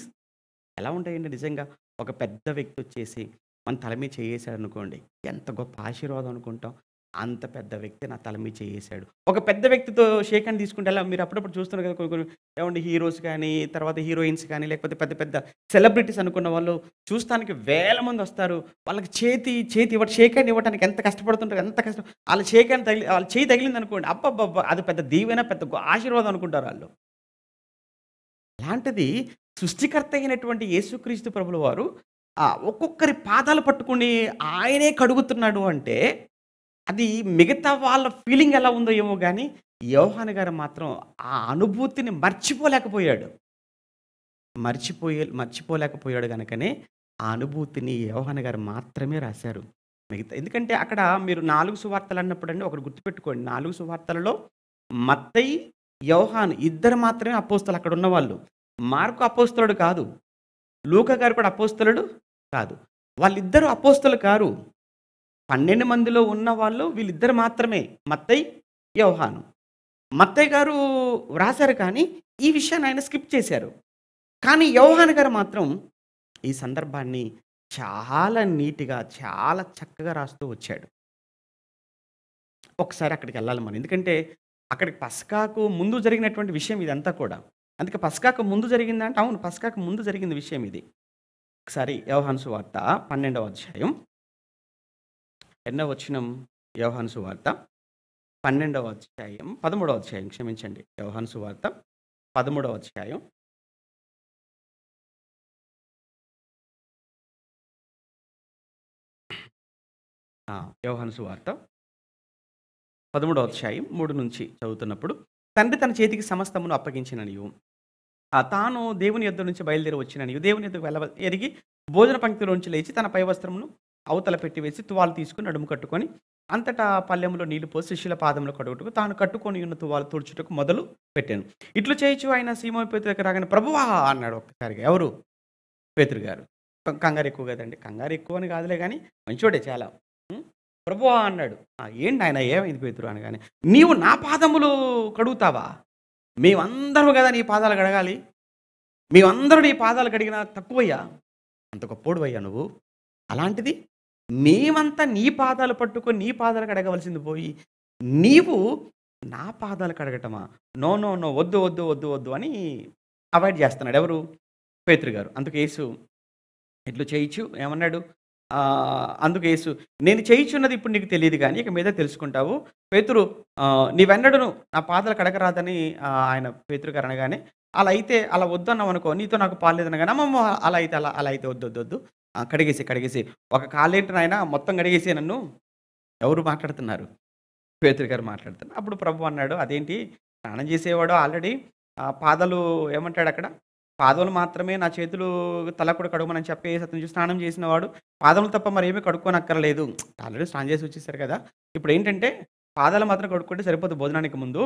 ఎలా ఉంటాయండి నిజంగా. ఒక పెద్ద వ్యక్తి వచ్చేసి మన తల మీద చేయేశాడు అనుకోండి, ఎంత గొప్ప ఆశీర్వాదం అనుకుంటాం. అంత పెద్ద వ్యక్తి నా తల మీద చేయేశాడు. ఒక పెద్ద వ్యక్తితో షేక్ హ్యాండ్ తీసుకుంటే ఎలా మీరు అప్పుడప్పుడు చూస్తున్నారు కదా, కొన్ని ఏమండి హీరోస్ కానీ, తర్వాత హీరోయిన్స్ కానీ, లేకపోతే పెద్ద పెద్ద సెలబ్రిటీస్ అనుకున్న వాళ్ళు చూస్తానికి వేల మంది వస్తారు. వాళ్ళకి చేతి షేక్ హ్యాండ్ ఇవ్వడానికి ఎంత కష్టపడుతుంటారు, ఎంత కష్టం. వాళ్ళ షేక్ హ్యాండ్ వాళ్ళ చేయి తగిలింది అనుకోండి, అబ్బబ్బబ్బా అది పెద్ద దీవెన, పెద్ద ఆశీర్వాదం అనుకుంటారు వాళ్ళు. అలాంటిది సృష్టికర్త అయినటువంటి యేసుక్రీస్తు ప్రభుల వారు ఒక్కొక్కరి పాదాలు పట్టుకుని ఆయనే కడుగుతున్నాడు అంటే, అది మిగతా వాళ్ళ ఫీలింగ్ ఎలా ఉందో ఏమో గానీ, యోహాను గారు మాత్రం ఆ అనుభూతిని మర్చిపోలేకపోయాడు. మర్చిపోలేకపోయాడు గనుకనే ఆ అనుభూతిని యోహాను గారు మాత్రమే రాశారు. ఎందుకంటే అక్కడ మీరు 4 సువార్తలు అన్నప్పుడండి ఒకటి గుర్తుపెట్టుకోండి. 4 సువార్తలలో మత్తయి, యోహాను ఇద్దరు మాత్రమే అపోస్తలు అక్కడ ఉన్నవాళ్ళు. మార్కు అపోస్తలుడు కాదు. లూకా గారు కూడా అపోస్తలుడు కాదు. వాళ్ళిద్దరూ అపోస్తలు కారు. 12 మందిలో ఉన్నవాళ్ళు వీళ్ళిద్దరు మాత్రమే. మత్తయి, యోహాను. మత్తయి గారు వ్రాసారు కానీ, ఈ విషయాన్ని ఆయన స్కిప్ చేశారు. కానీ యోహాను గారు మాత్రం ఈ సందర్భాన్ని చాలా నీట్‌గా, చాలా చక్కగా రాస్తూ వచ్చాడు. ఒకసారి అక్కడికెళ్ళాలి మనం. ఎందుకంటే, అక్కడికి పస్కాకు ముందు జరిగినటువంటి విషయం ఇదంతా కూడా. అందుకే పస్కాకు ముందు జరిగిందా అంటే, అవును. పస్కాకు ముందు జరిగిన విషయం ఇది. ఒకసారి యోహాను సువార్త 12వ అధ్యాయం. ఎన్నో వచనం యోహాను సువార్త 12వ అధ్యాయం, 13వ అధ్యాయం క్షమించండి. యోహాను సువార్త 13వ అధ్యాయం. ఆ! యోహాను సువార్త 13వ అధ్యాయం 3 నుంచి చదువుతున్నప్పుడు, తండ్రి తన చేతికి సమస్తమును అప్పగించిననియు, తాను దేవుని యొద్ద నుంచి బయలుదేరి వచ్చిననియు, దేవుని యొద్దకు ఎరిగి భోజన పంక్తిలోంచి లేచి తన పై వస్త్రమును అవతల పెట్టివేసి తువాలు తీసుకొని నడుము కట్టుకొని, అంతటా పళ్ళెంలో నీళ్లు పోసి శిష్యుల పాదములు కడుగుటకు తాను కట్టుకొని ఉన్న తువాలు తుడుచుటకు మొదలు పెట్టాను. ఇట్లు చేయుచు ఆయన సీమోను పేతురు దగ్గర రాగానే ప్రభువా అన్నాడు ఒక్కసారిగా. ఎవరు? పేతురు గారు. కంగారు ఎక్కువ కదండీ. కంగారు ఎక్కువ అని కాదులే గానీ మంచోడే చాలా. హ్మ్. ప్రభువా అన్నాడు. ఏంటి నాయనా ఏమైంది పేతురు అనగానే, నీవు నా పాదములు కడుగుతావా? మేమందరం గదా నీ పాదాలు కడగాలి. మేమందరం నీ పాదాలు కడిగినా తక్కువయ్యా? అంత గొప్పోడివయ్యా నువ్వు. అలాంటిది మేమంతా నీ పాదాలు పట్టుకొని నీ పాదాలు కడగవలసింది పోయి, నీవు నా పాదాలు కడగటమా? No, no, no. వద్దు, వద్దు, వద్దు, వద్దు అని అవాయిడ్ చేస్తున్నాడు. ఎవరు? పేతురు గారు. అందుకు యేసు ఇట్లు చేయిచ్చు ఏమన్నాడు? అందుకు యేసు, నేను చేయుచున్నది ఇప్పుడు నీకు తెలీదు గానీ, ఇక మీద తెలుసుకుంటావు. పేతురు నీవెన్నడును నా పాదాలు కడగరాదని ఆయన పేతురు గారు అనగానే, అలా అయితే అలా వద్దన్నావనుకో, నీతో నాకు పాలు లేదనగానే, అమ్మమ్మో! అలా అయితే వద్దొద్దొద్దు. కడిగేసేయి. ఒక కాలేంటి నాయనా మొత్తం కడిగేసేయి నన్ను. ఎవరు మాట్లాడుతున్నారు? పేతురు గారు మాట్లాడుతున్నారు. అప్పుడు ప్రభువు అన్నాడు, అదేంటి స్నానం చేసేవాడు ఆల్రెడీ పాదాలు ఏమంటాడక్కడ? పాదములు మాత్రమే నా చేతులు తల కూడా కడుగమని చెప్పేసి అతను చూసి స్నానం చేసినవాడు పాదములు తప్ప మరేమీ కడుక్కోనక్కర్లేదు. ఆల్రెడీ స్నానం చేసి వచ్చేసారు కదా! ఇప్పుడేంటంటే పాదాలు మాత్రం కడుక్కుంటే సరిపోదు భోజనానికి ముందు.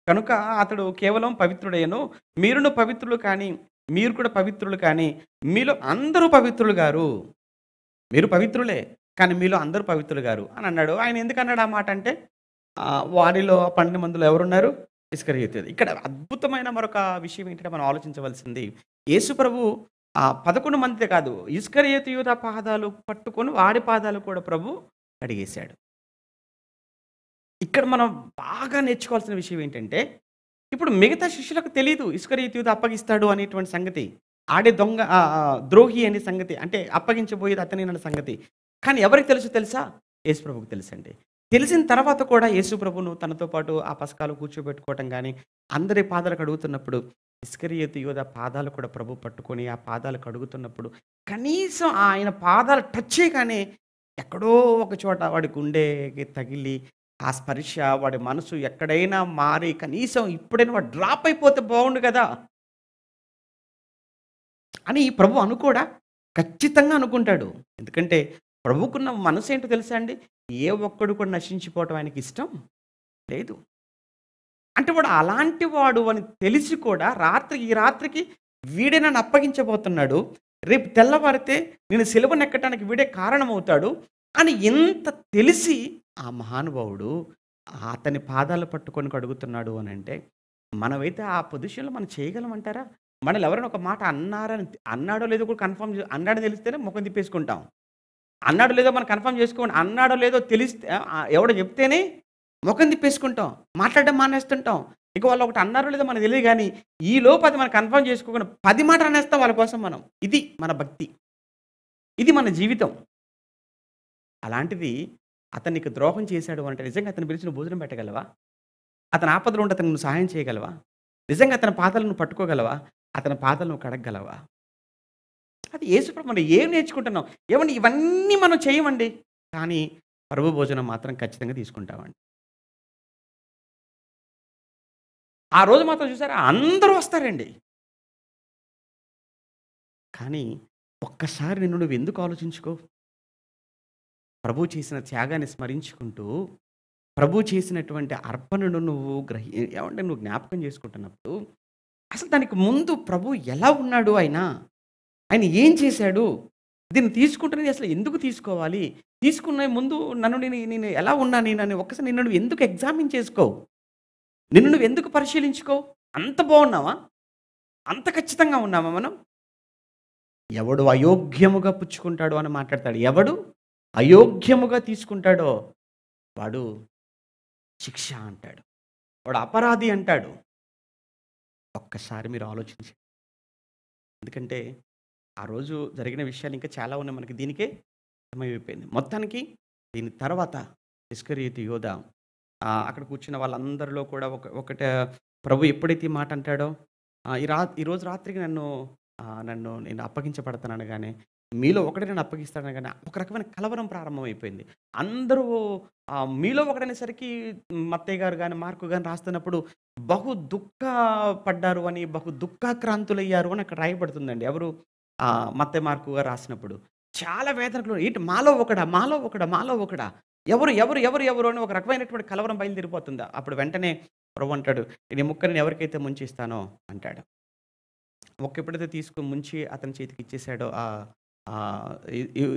కనుక అతడు కేవలం పవిత్రుడయ్యను. మీరును పవిత్రులు కానీ, మీరు కూడా పవిత్రులు కానీ, మీలో అందరూ పవిత్రులు గారు. మీరు పవిత్రులే. కానీ మీలో అందరూ పవిత్రులు గారు అని అన్నాడు. ఆయన ఎందుకన్నాడు ఆ మాట అంటే, వారిలో 12 మందిలో ఎవరున్నారు? ఇస్కరియోతు. ఇక్కడ అద్భుతమైన మరొక విషయం ఏంటంటే మనం ఆలోచించవలసింది. యేసు ప్రభు 11 మందిదే కాదు. ఇస్కరియోతు యూదా పాదాలు పట్టుకొని వాడి పాదాలు కూడా ప్రభు కడిగేశాడు. ఇక్కడ మనం బాగా నేర్చుకోవాల్సిన విషయం ఏంటంటే, ఇప్పుడు మిగతా శిష్యులకు తెలీదు ఇస్కరియోతు యూదా అప్పగిస్తాడు అనేటువంటి సంగతి. ఆడే దొంగ ద్రోహి అనే సంగతి. అంటే అప్పగించబోయేది అతనేనన్న సంగతి. కానీ ఎవరికి తెలుసా? యేసు ప్రభువుకి తెలుసండి. తెలిసిన తర్వాత కూడా యేసు ప్రభువును తనతో పాటు ఆ పసకాలో కూర్చోబెట్టుకోవటం గాని, అందరి పాదాలు కడుగుతున్నప్పుడు ఇస్కరియోతు యూదా పాదాలు కూడా ప్రభు పట్టుకొని ఆ పాదాలు కడుగుతున్నప్పుడు కనీసం ఆయన పాదాలు టచ్ చేయగానే ఎక్కడో ఒక చోట వాడి గుండెకి తగిలి ఆ స్పర్శ వాడి మనసు ఎక్కడైనా మారి కనీసం ఇప్పుడైనా వాడు డ్రాప్ అయిపోతే బాగుండు కదా! అని ప్రభు అనుకోడా? ఖచ్చితంగా అనుకుంటాడు. ఎందుకంటే ప్రభువుకున్న మనసేంటో తెలుసా అండి? ఏ ఒక్కడు కూడా నశించిపోవటం ఆయనకిష్టం లేదు. అంటే వాడు అలాంటి వాడు అని తెలిసి కూడా ఈ రాత్రికి వీడే నన్ను అప్పగించబోతున్నాడు. రేపు తెల్లవారితే నేను సిలువనెక్కటానికి వీడే కారణమవుతాడు అని ఎంత తెలిసి ఆ మహానుభావుడు అతని పాదాలు పట్టుకొని కడుగుతున్నాడు అనంటే, మనమైతే ఆ పొజిషన్‌లో మనం చేయగలమంటారా? మనల్ని ఎవరైనా ఒక మాట అన్నాడో లేదో కూడా అన్నాడని తెలిస్తేనే మొఖం తిప్పేసుకుంటాం. అన్నాడో లేదో మనం కన్ఫర్మ్ చేసుకోండి. అన్నాడో లేదో తెలిస్తే ఎవడో చెప్తేనే మొఖం తిప్పేసుకుంటాం. మాట్లాడడం మానేస్తుంటాం. ఇక వాళ్ళు ఒకటి అన్నారో లేదో మనకు తెలీదు గానీ, ఈలోపు అది మనం కన్ఫర్మ్ చేసుకోకుండా 10 మాటలు అనేస్తాం వాళ్ళ కోసం మనం. ఇది మన భక్తి. ఇది మన జీవితం. అలాంటిది అతను నీకు ద్రోహం చేశాడు అంటే నిజంగా అతన్ని పిలిచి నువ్వు భోజనం పెట్టగలవా? అతని ఆపదలో ఉంటే అతనికి నువ్వు సహాయం చేయగలవా? నిజంగా అతని పాదాలను నువ్వు పట్టుకోగలవా? అతని పాదాలు నువ్వు కడగగలవా? అది యేసుప్రభు మనం ఏం నేర్చుకుంటున్నాం? ఏవండీ ఇవన్నీ మనం చేయమండి. కానీ ప్రభు భోజనం మాత్రం ఖచ్చితంగా తీసుకుంటామండి. ఆ రోజు మాత్రం చూసారా అందరూ వస్తారండి. కానీ ఒక్కసారి నిన్ను నువ్వెందుకు ఆలోచించుకో? ప్రభువు చేసిన త్యాగాన్ని స్మరించుకుంటూ ప్రభు చేసినటువంటి అర్పణను నువ్వు ఏమంటే నువ్వు జ్ఞాపకం చేసుకుంటున్నప్పుడు, అసలు దానికి ముందు ప్రభు ఎలా ఉన్నాడు ఆయన? ఆయన ఏం చేశాడు? దీన్ని తీసుకుంటున్నది అసలు ఎందుకు తీసుకోవాలి? తీసుకునే ముందు నన్ను నేను ఎలా ఉన్నా నేనని ఒక్కసారి నిన్ను నువ్వు ఎందుకు ఎగ్జామిన్ చేసుకో. నిన్ను నువ్వు ఎందుకు పరిశీలించుకో. అంత బాగున్నావా? అంత ఖచ్చితంగా ఉన్నామా మనం? ఎవడు అయోగ్యముగా పుచ్చుకుంటాడో అని మాట్లాడతాడు. ఎవడు అయోగ్యముగా తీసుకుంటాడో వాడు శిక్ష అంటాడు. వాడు అపరాధి అంటాడు. ఒక్కసారి మీరు ఆలోచించండి. ఎందుకంటే ఆ రోజు జరిగిన విషయాలు ఇంకా చాలా ఉన్నాయి మనకి. దీనికే సమయమైపోయింది. మొత్తానికి దీని తర్వాత ఇస్కరియోతు యోధ అక్కడ కూర్చున్న వాళ్ళందరిలో కూడా ఒకటే ప్రభు ఎప్పుడైతే ఈ మాట అంటాడో, ఈరోజు రాత్రికి నన్ను నేను అప్పగించబడతాననగానే, మీలో ఒకడే నన్ను అప్పగిస్తాడనగానే ఒక రకమైన కలవరం ప్రారంభమైపోయింది. అందరూ మీలో ఒకడనేసరికి మత్తయి గారు గాని, మార్కు గాని రాస్తున్నప్పుడు బహు దుఃఖపడ్డారు అని, బహు దుఃఖాక్రాంతులయ్యారు అని అక్కడ రాయబడుతుందండి. ఎవరు? మత్తయి, మార్కు గారు రాసినప్పుడు. చాలా వేదనకు ఏంటి మాలో ఒకడా? మాలో ఒకడా? మాలో ఒకడా? ఎవరు? ఎవరు? ఎవరు? ఎవరు? అని ఒక రకమైనటువంటి కలవరం బయలుదేరిపోతుంది. అప్పుడు వెంటనే ప్రభు అంటాడు, "ఈ ముక్క నేను ఎవరికైతే ముంచిస్తానో" అంటాడు. ముక్క ఎప్పుడైతే తీసుకొని ముంచి అతని చేతికి ఇచ్చేసాడో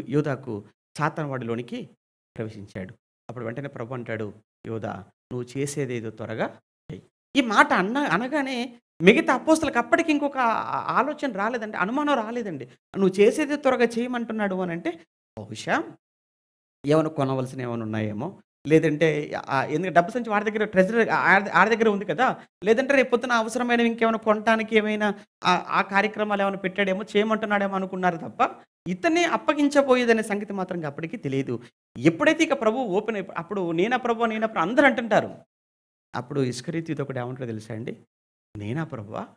యోధాకు, సాతాను వాడిలోనికి ప్రవేశించాడు. అప్పుడు వెంటనే ప్రభు అంటాడు, "యోధా, నువ్వు చేసేదేదో త్వరగా చెయ్యి." ఈ మాట అనగానే మిగతా అపోస్తలకు అప్పటికి ఇంకొక ఆలోచన రాలేదండి. అనుమానం రాలేదండి. నువ్వు చేసేదే త్వరగా చేయమంటున్నాడు అనంటే, బహుశా ఏమైనా కొనవలసినవి ఏమైనా ఉన్నాయేమో, లేదంటే ఎందుకంటే డబ్బు సంచి వాడి దగ్గర ట్రెజరీ ఆడి దగ్గర ఉంది కదా! లేదంటే రేపు పొద్దున అవసరమైనవి ఇంకేమైనా కొనటానికి ఏమైనా ఆ కార్యక్రమాలు ఏమైనా పెట్టాడేమో, చేయమంటున్నాడేమో అనుకున్నారు తప్ప, ఇతన్నే అప్పగించబోయేదనే సంగతి మాత్రం అప్పటికి తెలీదు. ఎప్పుడైతే ఇక ప్రభువు ఓపెన్ అప్పుడు నేనా ప్రభువా? నేనా ప్రభు అందరూ అంటుంటారు. అప్పుడు ఇస్కరియోతు యూదా ఒకడు ఏమంటాడో తెలుసా అండి? నేనా ప్రభువా?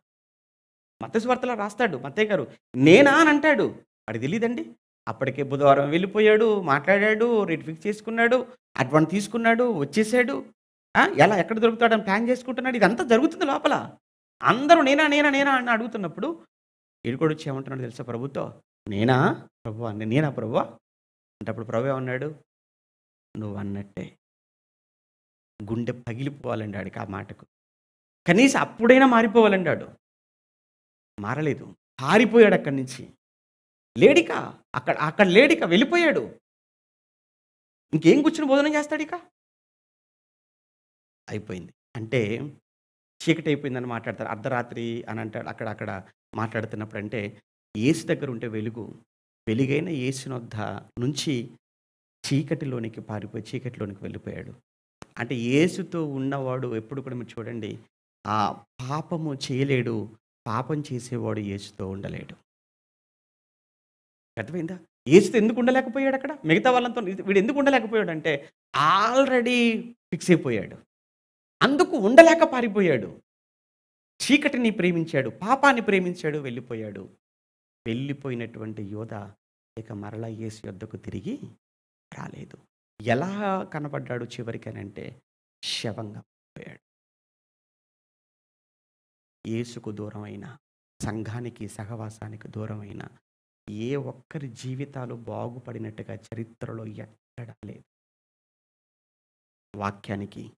మత్తయి సువార్తలో రాస్తాడు మత్తయి గారు. నేనా అని అంటాడు. వాడికి తెలీదండి. అప్పటికే బుధవారం వెళ్ళిపోయాడు, మాట్లాడాడు, రేట్ ఫిక్స్ చేసుకున్నాడు, అడ్వాన్స్ తీసుకున్నాడు, వచ్చేసాడు. ఎలా ఎక్కడ దొరుకుతాడని ప్లాన్ చేసుకుంటున్నాడు. ఇదంతా జరుగుతుంది లోపల. అందరూ నేనా, నేనా, నేనా అని అడుగుతున్నప్పుడు ఈడుకోడొచ్చి ఏమంటున్నాడో తెలుసా ప్రభుతో? నేనా ప్రభువా? నేనా ప్రభువా? అంటే అప్పుడు ప్రభు ఏమన్నాడు? నువ్వన్నట్టే. గుండె పగిలిపోవాలండి ఆడికి ఆ మాటకు. కనీసం అప్పుడైనా మారిపోవాలండి ఆడు. మారలేదు. పారిపోయాడు అక్కడి నుంచి. లేడిక. అక్కడ అక్కడ లేడిక. వెళ్ళిపోయాడు. ఇంకేం కూర్చొని భోజనం చేస్తాడిక? అయిపోయింది. అంటే చీకటయిపోయిందని మాట్లాడతారు. అర్ధరాత్రి అని అంటాడు. అక్కడ మాట్లాడుతున్నప్పుడు అంటే యేసు దగ్గర ఉంటే వెలుగు. వెలుగైన యేసునొద్ద నుంచి చీకటిలోనికి పారిపోయి చీకటిలోనికి వెళ్ళిపోయాడు. అంటే యేసుతో ఉన్నవాడు ఎప్పుడు కూడా మీరు చూడండి, పాపము చేయలేడు. పాపం చేసేవాడు యేసుతో ఉండలేడు. అర్థమైందా? యేసుతో ఎందుకు ఉండలేకపోయాడు అక్కడ? మిగతా వాళ్ళంతో వీడు ఎందుకు ఉండలేకపోయాడంటే ఆల్రెడీ ఫిక్స్ అయిపోయాడు. అందుకు ఉండలేక పారిపోయాడు. చీకటిని ప్రేమించాడు, పాపాన్ని ప్రేమించాడు, వెళ్ళిపోయాడు. వెళ్ళిపోయినటువంటి యోధ ఇక మరలా యేసు యొద్దకు తిరిగి రాలేదు. ఎలా కనపడ్డాడు చివరికనంటే శవంగా పోయాడు. యేసుకు దూరమైన, సంఘానికి సహవాసానికి దూరమైన ఏ ఒక్కరి జీవితాలు బాగుపడినట్టుగా చరిత్రలో ఎక్కడా లేదు. వాక్యానికి,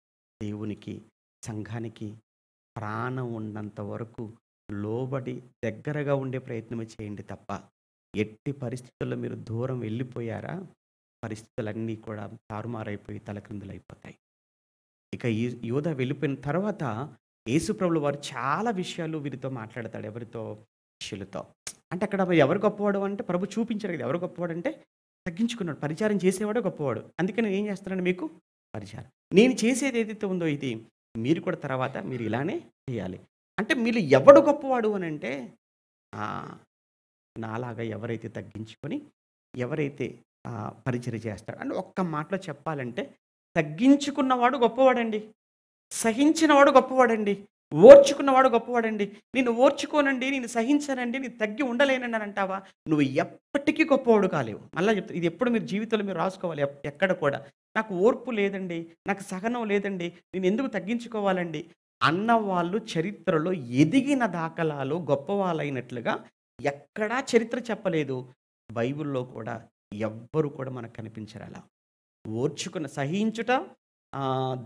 దేవునికి, సంఘానికి ప్రాణం ఉన్నంత వరకు లోబడి దగ్గరగా ఉండే ప్రయత్నమే చేయండి తప్ప, ఎట్టి పరిస్థితుల్లో మీరు దూరం వెళ్ళిపోయారా, పరిస్థితులన్నీ కూడా తారుమారైపోయి తలక్రిందులైపోతాయి. ఇక ఈ యోధ వెళ్ళిపోయిన తర్వాత యేసుప్రభుల వారు చాలా విషయాలు వీరితో మాట్లాడతాడు. ఎవరితో? శిష్యులతో. అంటే అక్కడ ఎవరు గొప్పవాడు అంటే ప్రభు చూపించాడు కదా. ఎవరు గొప్పవాడు అంటే తగ్గించుకున్నాడు. పరిచారం చేసేవాడే గొప్పవాడు. అందుకని నేను ఏం చేస్తున్నాను మీకు పరిచారం. నేను చేసేది ఏదైతే ఉందో ఇది మీరు కూడా తర్వాత మీరు ఇలానే చేయాలి. అంటే మీరు ఎవడు గొప్పవాడు అని అంటే నాలాగా ఎవరైతే తగ్గించుకొని ఎవరైతే పరిచర్య చేస్తాడు అంటే ఒక్క మాటలో చెప్పాలంటే తగ్గించుకున్నవాడు గొప్పవాడండి. సహించినవాడు గొప్పవాడండి. ఓర్చుకున్నవాడు గొప్పవాడండి. నేను ఓర్చుకోనండి, నేను సహించనండి, నేను తగ్గి ఉండలేనండి అని అంటావా, నువ్వు ఎప్పటికీ గొప్పవాడు కాలేవు. మళ్ళీ చెప్తా, ఇది ఎప్పుడు మీరు జీవితంలో మీరు రాసుకోవాలి. ఎక్కడ కూడా నాకు ఓర్పు లేదండి, నాకు సహనం లేదండి, నేను ఎందుకు తగ్గించుకోవాలండి అన్నవాళ్ళు చరిత్రలో ఎదిగిన దాఖలాలు గొప్పవాళ్ళైనట్లుగా ఎక్కడా చరిత్ర చెప్పలేదు. బైబిల్లో కూడా ఎవ్వరు కూడా మనకు కనిపించరు అలా. ఓర్చుకున్న సహించుట,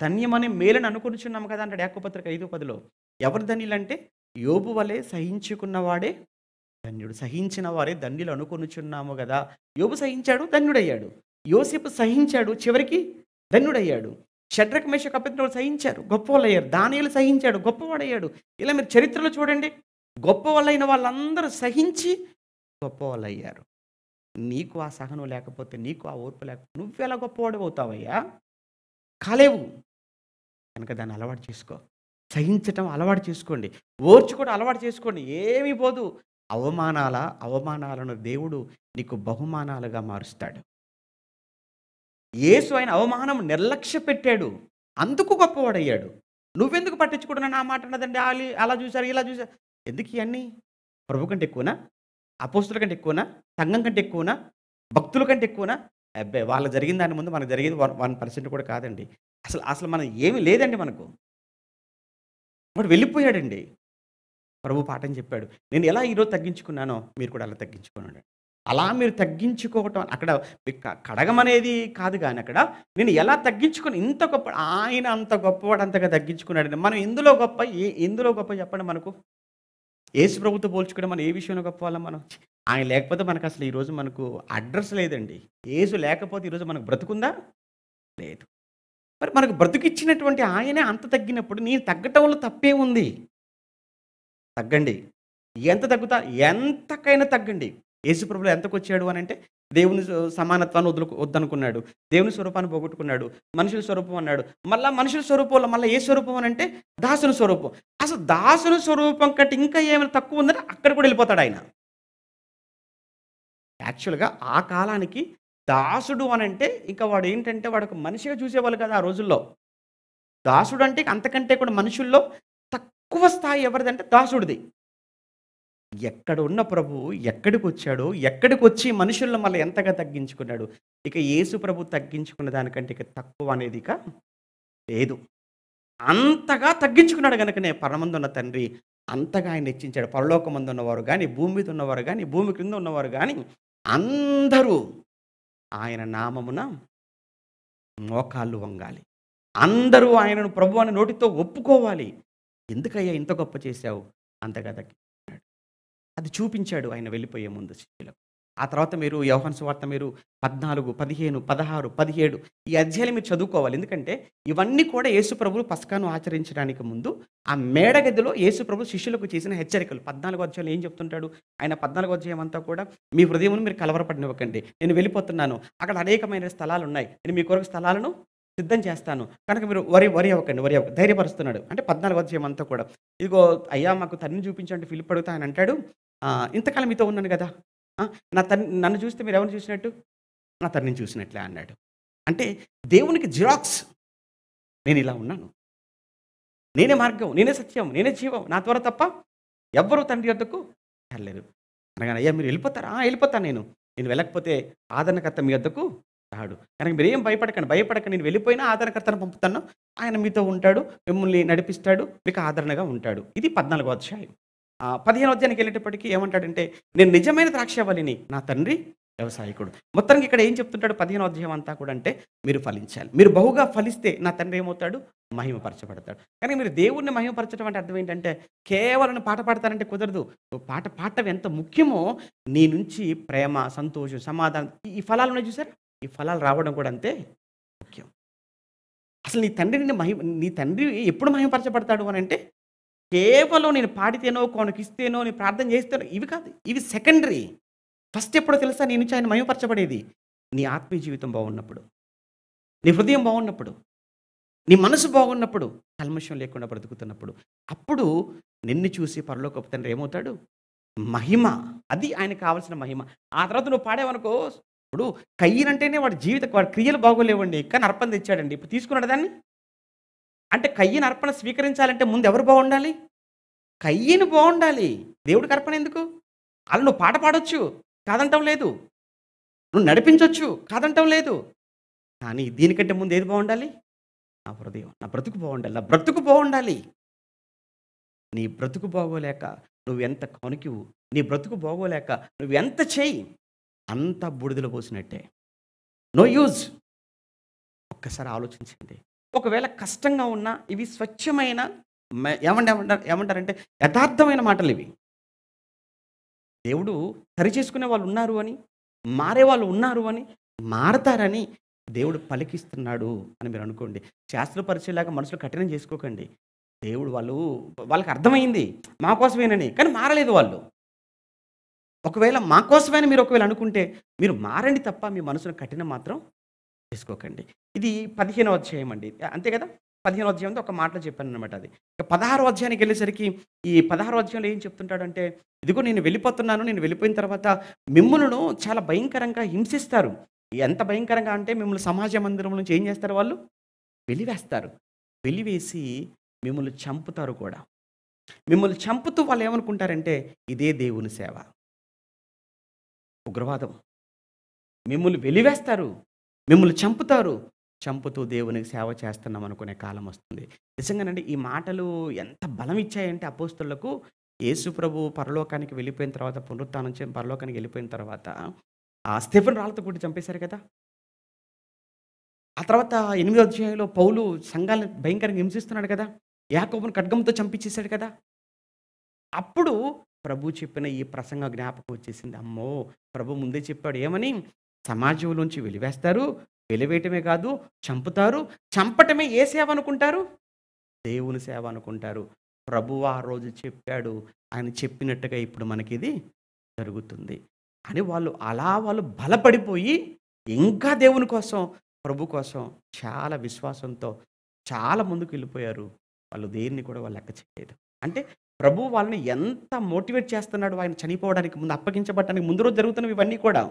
ధన్యమని మేలని అనుకొనుచున్నాము కదా అంటాడు యాకోబు పత్రిక 5:10లో. ఎవరు ధన్యులంటే యోబు వలె సహించుకున్నవాడే ధన్యుడు. సహించిన వారే ధన్యులు అనుకొనుచున్నాము గదా! యోబు సహించాడు, ధన్యుడయ్యాడు. యోసేపు సహించాడు, చివరికి ధన్యుడయ్యాడు. షడ్రక్, మేషక్, అబేద్నెగోలు సహించారు, గొప్పవాళ్ళయ్యారు. దానియేలు సహించాడు, గొప్పవాడయ్యాడు. ఇలా మీరు చరిత్రలో చూడండి. గొప్పవాళ్ళైన వాళ్ళందరూ సహించి గొప్పవాళ్ళయ్యారు. నీకు ఆ సహనం లేకపోతే, నీకు ఆ ఓర్పు లేకపోతే నువ్వెలా గొప్పవాడివవుతావయ్యా? కాలేవు. కనుక దాన్ని అలవాటు చేసుకో. సహించటం అలవాటు చేసుకోండి. ఓర్చుకోవడం అలవాటు చేసుకోండి. ఏమీ పోదు. అవమానాలను దేవుడు నీకు బహుమానాలుగా మారుస్తాడు. యేసు ఆయన అవమానం నిర్లక్ష్యపెట్టాడు. అందుకు గొప్పవాడయ్యాడు. నువ్వెందుకు పట్టించుకుంటున్నావు? నా మాట అన్నదండి. అలా చూసారు, ఇలా చూసారు. ఎందుకు ఇయన్నీ? ప్రభు కంటే ఎక్కువనా? అపోస్తుల కంటే ఎక్కువనా? సంఘం కంటే ఎక్కువనా? భక్తుల కంటే ఎక్కువనా? అబ్బే! వాళ్ళకి జరిగిన దాని ముందు మనకు జరిగేది 1% కూడా కాదండి. అసలు మనం ఏమీ లేదండి మనకు. వాడు వెళ్ళిపోయాడండి. ప్రభు పాఠం చెప్పాడు. నేను ఎలా ఈరోజు తగ్గించుకున్నానో మీరు కూడా అలా తగ్గించుకోనండి. అలా మీరు తగ్గించుకోవటం అక్కడ కడగమనేది కాదు గాని అక్కడ నేను ఎలా తగ్గించుకొని ఇంత గొప్ప ఆయన అంత గొప్పవాడు అంతగా తగ్గించుకున్నాడండి. మనం ఎందులో గొప్ప చెప్పండి మనకు? యేసు ప్రభుతో పోల్చుకుంటే మనం ఏ విషయంలో గొప్ప వాళ్ళం మనం? ఆయన లేకపోతే మనకు అసలు ఈరోజు మనకు అడ్రస్ లేదండి. యేసు లేకపోతే ఈరోజు మనకు బ్రతుకుందా? లేదు. మరి మనకు బ్రతుకిచ్చినటువంటి ఆయనే అంత తగ్గినప్పుడు నేను తగ్గటంలో తప్పే ఉంది? తగ్గండి. ఎంత తగ్గుతా ఎంతకైనా తగ్గండి. యేసుప్రభువు ఎంతకొచ్చాడు అనంటే దేవుని సమానత్వాన్ని వద్దనుకున్నాడు. దేవుని స్వరూపాన్ని పోగొట్టుకున్నాడు. మనుషుల స్వరూపం అన్నాడు. మళ్ళా మనుషుల స్వరూపంలో మళ్ళా ఏ స్వరూపం అనంటే దాసుని స్వరూపం. అసలు దాసుని స్వరూపం కంటే ఇంకా ఏమైనా తక్కువ ఉందంటే అక్కడ కూడా వెళ్ళిపోతాడు ఆయన. యాక్చువల్‌గా ఆ కాలానికి దాసుడు అనంటే ఇంకా వాడు ఏంటంటే వాడు ఒక మనిషిగా చూసేవాళ్ళు కదా ఆ రోజుల్లో. దాసుడు అంటే అంతకంటే కూడా మనుషుల్లో తక్కువ స్థాయి ఎవరిదంటే దాసుడిది. ఎక్కడ ఉన్న ప్రభువు ఎక్కడికొచ్చాడో, ఎక్కడికొచ్చి మనుషుల్లో మళ్ళీ ఎంతగా తగ్గించుకున్నాడు. ఇక యేసు ప్రభు తగ్గించుకున్న దానికంటే ఇక తక్కువ అనేది ఇక లేదు. అంతగా తగ్గించుకున్నాడు గనుకనే పరమందున్న తండ్రి అంతగా ఆయన హెచ్చించాడు. పరలోకమందున్నవారు గాని, భూమి మీద ఉన్నవారు గాని, భూమి క్రింద ఉన్నవారు గాని అందరూ ఆయన నామమున మోకాళ్ళు వంగాలి. అందరూ ఆయనను ప్రభువు అని నోటితో ఒప్పుకోవాలి. ఎందుకయ్యా ఇంత గొప్ప చేశావు? అంతగా తగ్గించుకున్నాడు. అది చూపించాడు ఆయన వెళ్ళిపోయే ముందు శిష్యులకు. ఆ తర్వాత మీరు యోహాను సువార్త మీరు 14, 15, 16, 17 ఈ అధ్యాయాలు మీరు చదువుకోవాలి. ఎందుకంటే ఇవన్నీ కూడా యేసు ప్రభువు పస్కాను ఆచరించడానికి ముందు ఆ మేడగదిలో యేసు ప్రభు శిష్యులకు చేసిన హెచ్చరికలు. 14వ అధ్యాయంలో ఏం చెప్తుంటాడు? ఆయన 14వ అధ్యాయం అంతా కూడా మీ హృదయమును మీరు కలవరపడనివ్వకండి. నేను వెళ్ళిపోతున్నాను. అక్కడ అనేకమైన స్థలాలున్నాయి. నేను మీ కొరకు స్థలాలను సిద్ధం చేస్తాను. కనుక మీరు వరి అవ్వకండి. ధైర్యపరుస్తున్నాడు. అంటే 14వ అధ్యాయం అంతా కూడా. ఇదిగో అయ్యా మాకు తండ్రిని చూపించండి ఫిలిప్ అడుగుతా ఆయన అంటాడు. ఇంతకాలం మీతో ఉన్నాను కదా! నన్ను చూస్తే మీరు ఎవరిని చూసినట్టు? నా తండ్రిని చూసినట్లే అన్నాడు. అంటే దేవునికి జిరాక్స్. నేను ఇలా ఉన్నాను. నేనే మార్గం, నేనే సత్యం, నేనే జీవం. నా ద్వారా తప్ప ఎవ్వరూ తండ్రి వద్దకు వెళ్ళలేరు. అనగానే అయ్యా మీరు వెళ్ళిపోతారా? వెళ్ళిపోతాను నేను. నేను వెళ్ళకపోతే ఆదరణకర్త మీ వద్దకు రాడు. కనుక మీరేం భయపడకండి. నేను వెళ్ళిపోయినా ఆదరణకర్తను పంపుతాను. ఆయన మీతో ఉంటాడు, మిమ్మల్ని నడిపిస్తాడు, మీకు ఆదరణగా ఉంటాడు. ఇది 14వ అధ్యాయం. 15వ అధ్యాయానికి వెళ్ళేటప్పటికి ఏమంటాడంటే నేను నిజమైన ద్రాక్షావల్లిని, నా తండ్రి వ్యవసాయకుడు. మొత్తానికి ఇక్కడ ఏం చెప్తుంటాడు 15వ అధ్యాయం అంతా కూడా అంటే మీరు ఫలించాలి. మీరు బహుగా ఫలిస్తే నా తండ్రి ఏమవుతాడు? మహిమపరచబడతాడు. కానీ మీరు దేవుణ్ణి మహిమపరచడం అంటే అర్థం ఏంటంటే కేవలం పాట పాడతారంటే కుదరదు. నువ్వు పాట పాడటం ఎంత ముఖ్యమో నీ నుంచి ప్రేమ, సంతోషం, సమాధానం ఈ ఫలాలు ఉన్నాయి చూసారా? ఈ ఫలాలు రావడం కూడా అంతే ముఖ్యం. అసలు నీ తండ్రి ఎప్పుడు మహిమపరచబడతాడు అని అంటే కేవలం నేను పాడితేనో, కొనకిస్తేనో, నేను ప్రార్థన చేస్తేనో ఇవి కాదు. ఇవి సెకండరీ. ఫస్ట్ ఎప్పుడో తెలుసా నీ నుంచి ఆయన మహిమపరచబడేది? నీ ఆత్మీయ జీవితం బాగున్నప్పుడు, నీ హృదయం బాగున్నప్పుడు, నీ మనసు బాగున్నప్పుడు, కల్మషం లేకుండా బ్రతుకుతున్నప్పుడు. అప్పుడు నిన్ను చూసి పరలోకపు తండ్రి ఏమవుతాడు? మహిమ. అది ఆయనకు కావాల్సిన మహిమ. ఆ తర్వాత నువ్వు పాడావనుకో, ఇప్పుడు కయ్యనంటేనే వాడి క్రియలు బాగోలేవండి. కానీ అర్పణ తెచ్చాడండి. ఇప్పుడు తీసుకున్నాడు దాన్ని. అంటే కయ్యని అర్పణ స్వీకరించాలంటే ముందు ఎవరు బాగుండాలి? కయ్యను బాగుండాలి. దేవుడికి అర్పణ ఎందుకు? అలా నువ్వు పాట పాడొచ్చు, కాదంటం లేదు. నువ్వు నడిపించొచ్చు, కాదంటం లేదు. కానీ దీనికంటే ముందు ఏది బాగుండాలి? నా హృదయం, నా బ్రతుకు బాగుండాలి. నా బ్రతుకు బాగుండాలి. నీ బ్రతుకు బాగోలేక నువ్వెంత కొనికివు, నీ బ్రతుకు బాగోలేక నువ్వెంత చెయ్యి, అంత బూడిదలో పోసినట్టే. No use. ఒక్కసారి ఆలోచించండి. ఒకవేళ కష్టంగా ఉన్నా ఇవి స్వచ్ఛమైన ఏమంటారంటే యథార్థమైన మాటలివి. దేవుడు సరిచేసుకునే వాళ్ళు ఉన్నారు అని, మారేవాళ్ళు ఉన్నారు అని, మారతారని దేవుడు పలికిస్తున్నాడు అని మీరనుకోండి. శాస్త్ర పరిచయలాగా మనుషులు కఠినం చేసుకోకండి. దేవుడు వాళ్ళకి అర్థమైంది మా కోసమేనని. కానీ మారలేదు వాళ్ళు. ఒకవేళ మా కోసమని మీరు ఒకవేళ అనుకుంటే, మీరు మారండి తప్ప మీ మనసును కఠినం మాత్రం చేసుకోకండి. ఇది 15వ అధ్యాయం అండి. అంతే కదా! 15వ అధ్యాయంలో ఒక మాటలో చెప్పాననమాట అది. ఇక 16వ అధ్యాయానికెళ్ళేసరికి ఈ 16వ అధ్యాయంలో ఏం చెప్తుంటాడంటే, ఇదిగో నేను వెళ్ళిపోతున్నాను. నేను వెళ్ళిపోయిన తర్వాత మిమ్ములను చాలా భయంకరంగా హింసిస్తారు. ఎంత భయంకరంగా అంటే మిమ్మల్ని సమాజ మందిరం నుంచి ఏం చేస్తారు వాళ్ళు? వెలివేస్తారు. వెలివేసి మిమ్మల్ని చంపుతారు కూడా. మిమ్మల్ని చంపుతూ వాళ్ళేమనుకుంటారంటే, ఇదే దేవుని సేవ. ఉగ్రవాదం. మిమ్మల్ని వెలివేస్తారు. మిమ్మల్ని చంపుతారు. చంపుతూ దేవునికి సేవ చేస్తున్నాం అనుకునే కాలం వస్తుంది. నిజంగానండి ఈ మాటలు ఎంత బలం ఇచ్చాయంటే అపోస్తలులకు, యేసు ప్రభు పరలోకానికి వెళ్ళిపోయిన తర్వాత, పునరుత్థానం చెంది పరలోకానికి వెళ్ళిపోయిన తర్వాత ఆ స్టెఫెను రాళ్ళతో కొట్టి చంపేశారు కదా! ఆ తర్వాత 8వ అధ్యాయంలో పౌలు సంఘాలను భయంకరంగా హింసిస్తున్నాడు కదా! యాకోబును ఖడ్గంతో చంపించేసాడు కదా! అప్పుడు ప్రభు చెప్పిన ఈ ప్రసంగ జ్ఞాపకం వచ్చేసింది. అమ్మో! ప్రభు ముందే చెప్పాడు ఏమని? సమాజంలోంచి వెలివేస్తారు. వెలివేయటమే కాదు చంపుతారు. చంపటమే ఏ సేవ అనుకుంటారు? దేవుని సేవ అనుకుంటారు. ప్రభువు ఆ రోజు చెప్పాడు. ఆయన చెప్పినట్టుగా ఇప్పుడు మనకిది జరుగుతుంది. అని వాళ్ళు బలపడిపోయి ఇంకా దేవుని కోసం, ప్రభు కోసం చాలా విశ్వాసంతో చాలా ముందుకెళ్ళిపోయారు. వాళ్ళు దేన్ని కూడా వాళ్ళు లెక్క చేయలేదు. అంటే ప్రభువు వాళ్ళని ఎంత మోటివేట్ చేస్తున్నాడు ఆయన చనిపోవడానికి ముందు, అప్పగించబడటానికి ముందు రోజు జరుగుతున్నవి ఇవన్నీ కూడా.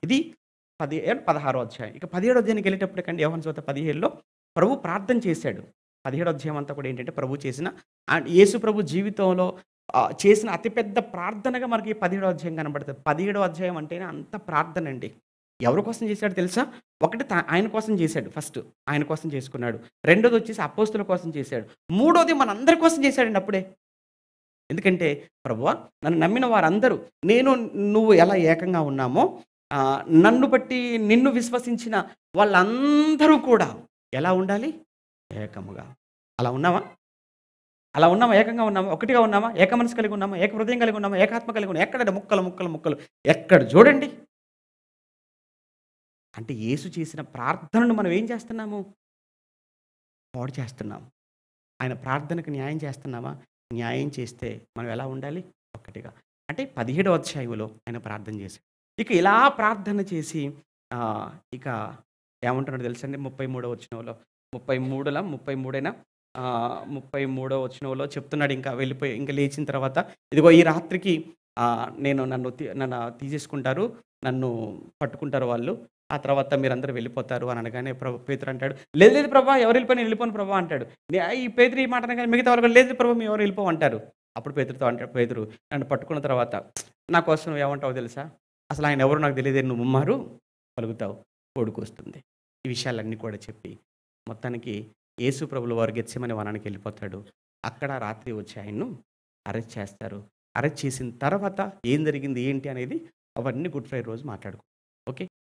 ఇది 16వ అధ్యాయం. ఇక 17వ అధ్యాయానికెళ్ళేటప్పటికండి యోహాను సువార్త 17లో ప్రభు ప్రార్థన చేశాడు. 17వ అధ్యాయం అంతా కూడా ఏంటంటే ప్రభు చేసిన యేసు ప్రభు జీవితంలో చేసిన అతిపెద్ద ప్రార్థనగా మనకి 17వ అధ్యాయం కనబడుతుంది. 17వ అధ్యాయం అంటేనే అంత ప్రార్థనండి. ఎవరి కోసం చేశాడో తెలుసా? ఒకటి ఆయన కోసం చేశాడు ఫస్ట్. ఆయన కోసం చేసుకున్నాడు. రెండోది వచ్చేసి అపోస్తలుల కోసం చేశాడు. మూడోది మనందరి కోసం చేశాడండి అప్పుడే. ఎందుకంటే ప్రభువా నన్ను నమ్మిన వారందరూ నువ్వు ఎలా ఏకంగా ఉన్నామో నన్ను బట్టి నిన్ను విశ్వసించిన వాళ్ళందరూ కూడా ఎలా ఉండాలి? ఏకముగా. అలా ఉన్నామా? అలా ఉన్నామా? ఏకంగా ఉన్నామా? ఒకటిగా ఉన్నామా? ఏక మనసు కలిగి ఉన్నామా? ఏక హృదయం కలిగి ఉన్నామా? ఏకాత్మ కలిగి ఉన్నామా? ఎక్కడ ముక్కలు ఎక్కడ చూడండి. అంటే యేసు చేసిన ప్రార్థనను మనం ఏం చేస్తున్నాము? పాడు చేస్తున్నాం. ఆయన ప్రార్థనకు న్యాయం చేస్తున్నామా? న్యాయం చేస్తే మనం ఎలా ఉండాలి? ఒక్కటిగా. అంటే 17వ అధ్యాయంలో ఆయన ప్రార్థన చేశాడు. ఇక ఇలా ప్రార్థన చేసి ఇక ఏమంటున్నాడో తెలుసండి 33వ వచనంలో 33న 33వ వచనంలో చెప్తున్నాడు ఇంకా వెళ్ళిపోయి ఇంకా లేచిన తర్వాత ఇదిగో ఈ రాత్రికి నన్ను తీసేసుకుంటారు, నన్ను పట్టుకుంటారు వాళ్ళు. ఆ తర్వాత మీరందరూ వెళ్ళిపోతారు అని అనగానే పేతురు అంటాడు, లేదు లేదు ప్రభా, ఎవరు వెళ్ళిపోయి నేను వెళ్ళిపోను ప్రభా అంటాడు. ఈ పేతురు ఈ మాట అనగానే మిగతా వాళ్ళు కూడా లేదు ప్రభా మేము ఎవరు వెళ్ళిపోవు అంటారు. అప్పుడు పేతురు నన్ను పట్టుకున్న తర్వాత నా కోసం నువ్వు ఏమంటావో తెలుసా? అసలు ఆయన ఎవరో నాకు తెలియదు, నువ్వు ముమ్మారు పలుకుతావు, కొడుకొస్తుంది. ఈ విషయాలన్నీ కూడా చెప్పి మొత్తానికి యేసు ప్రభుల వారు గెత్సెమనే వనానికి వెళ్ళిపోతాడు. అక్కడ రాత్రి వచ్చి ఆయన్ను అరెస్ట్ చేస్తారు. అరెస్ట్ చేసిన తర్వాత ఏం జరిగింది ఏంటి అనేది అవన్నీ గుడ్ ఫ్రైడే రోజు మాట్లాడుకో. ఓకే.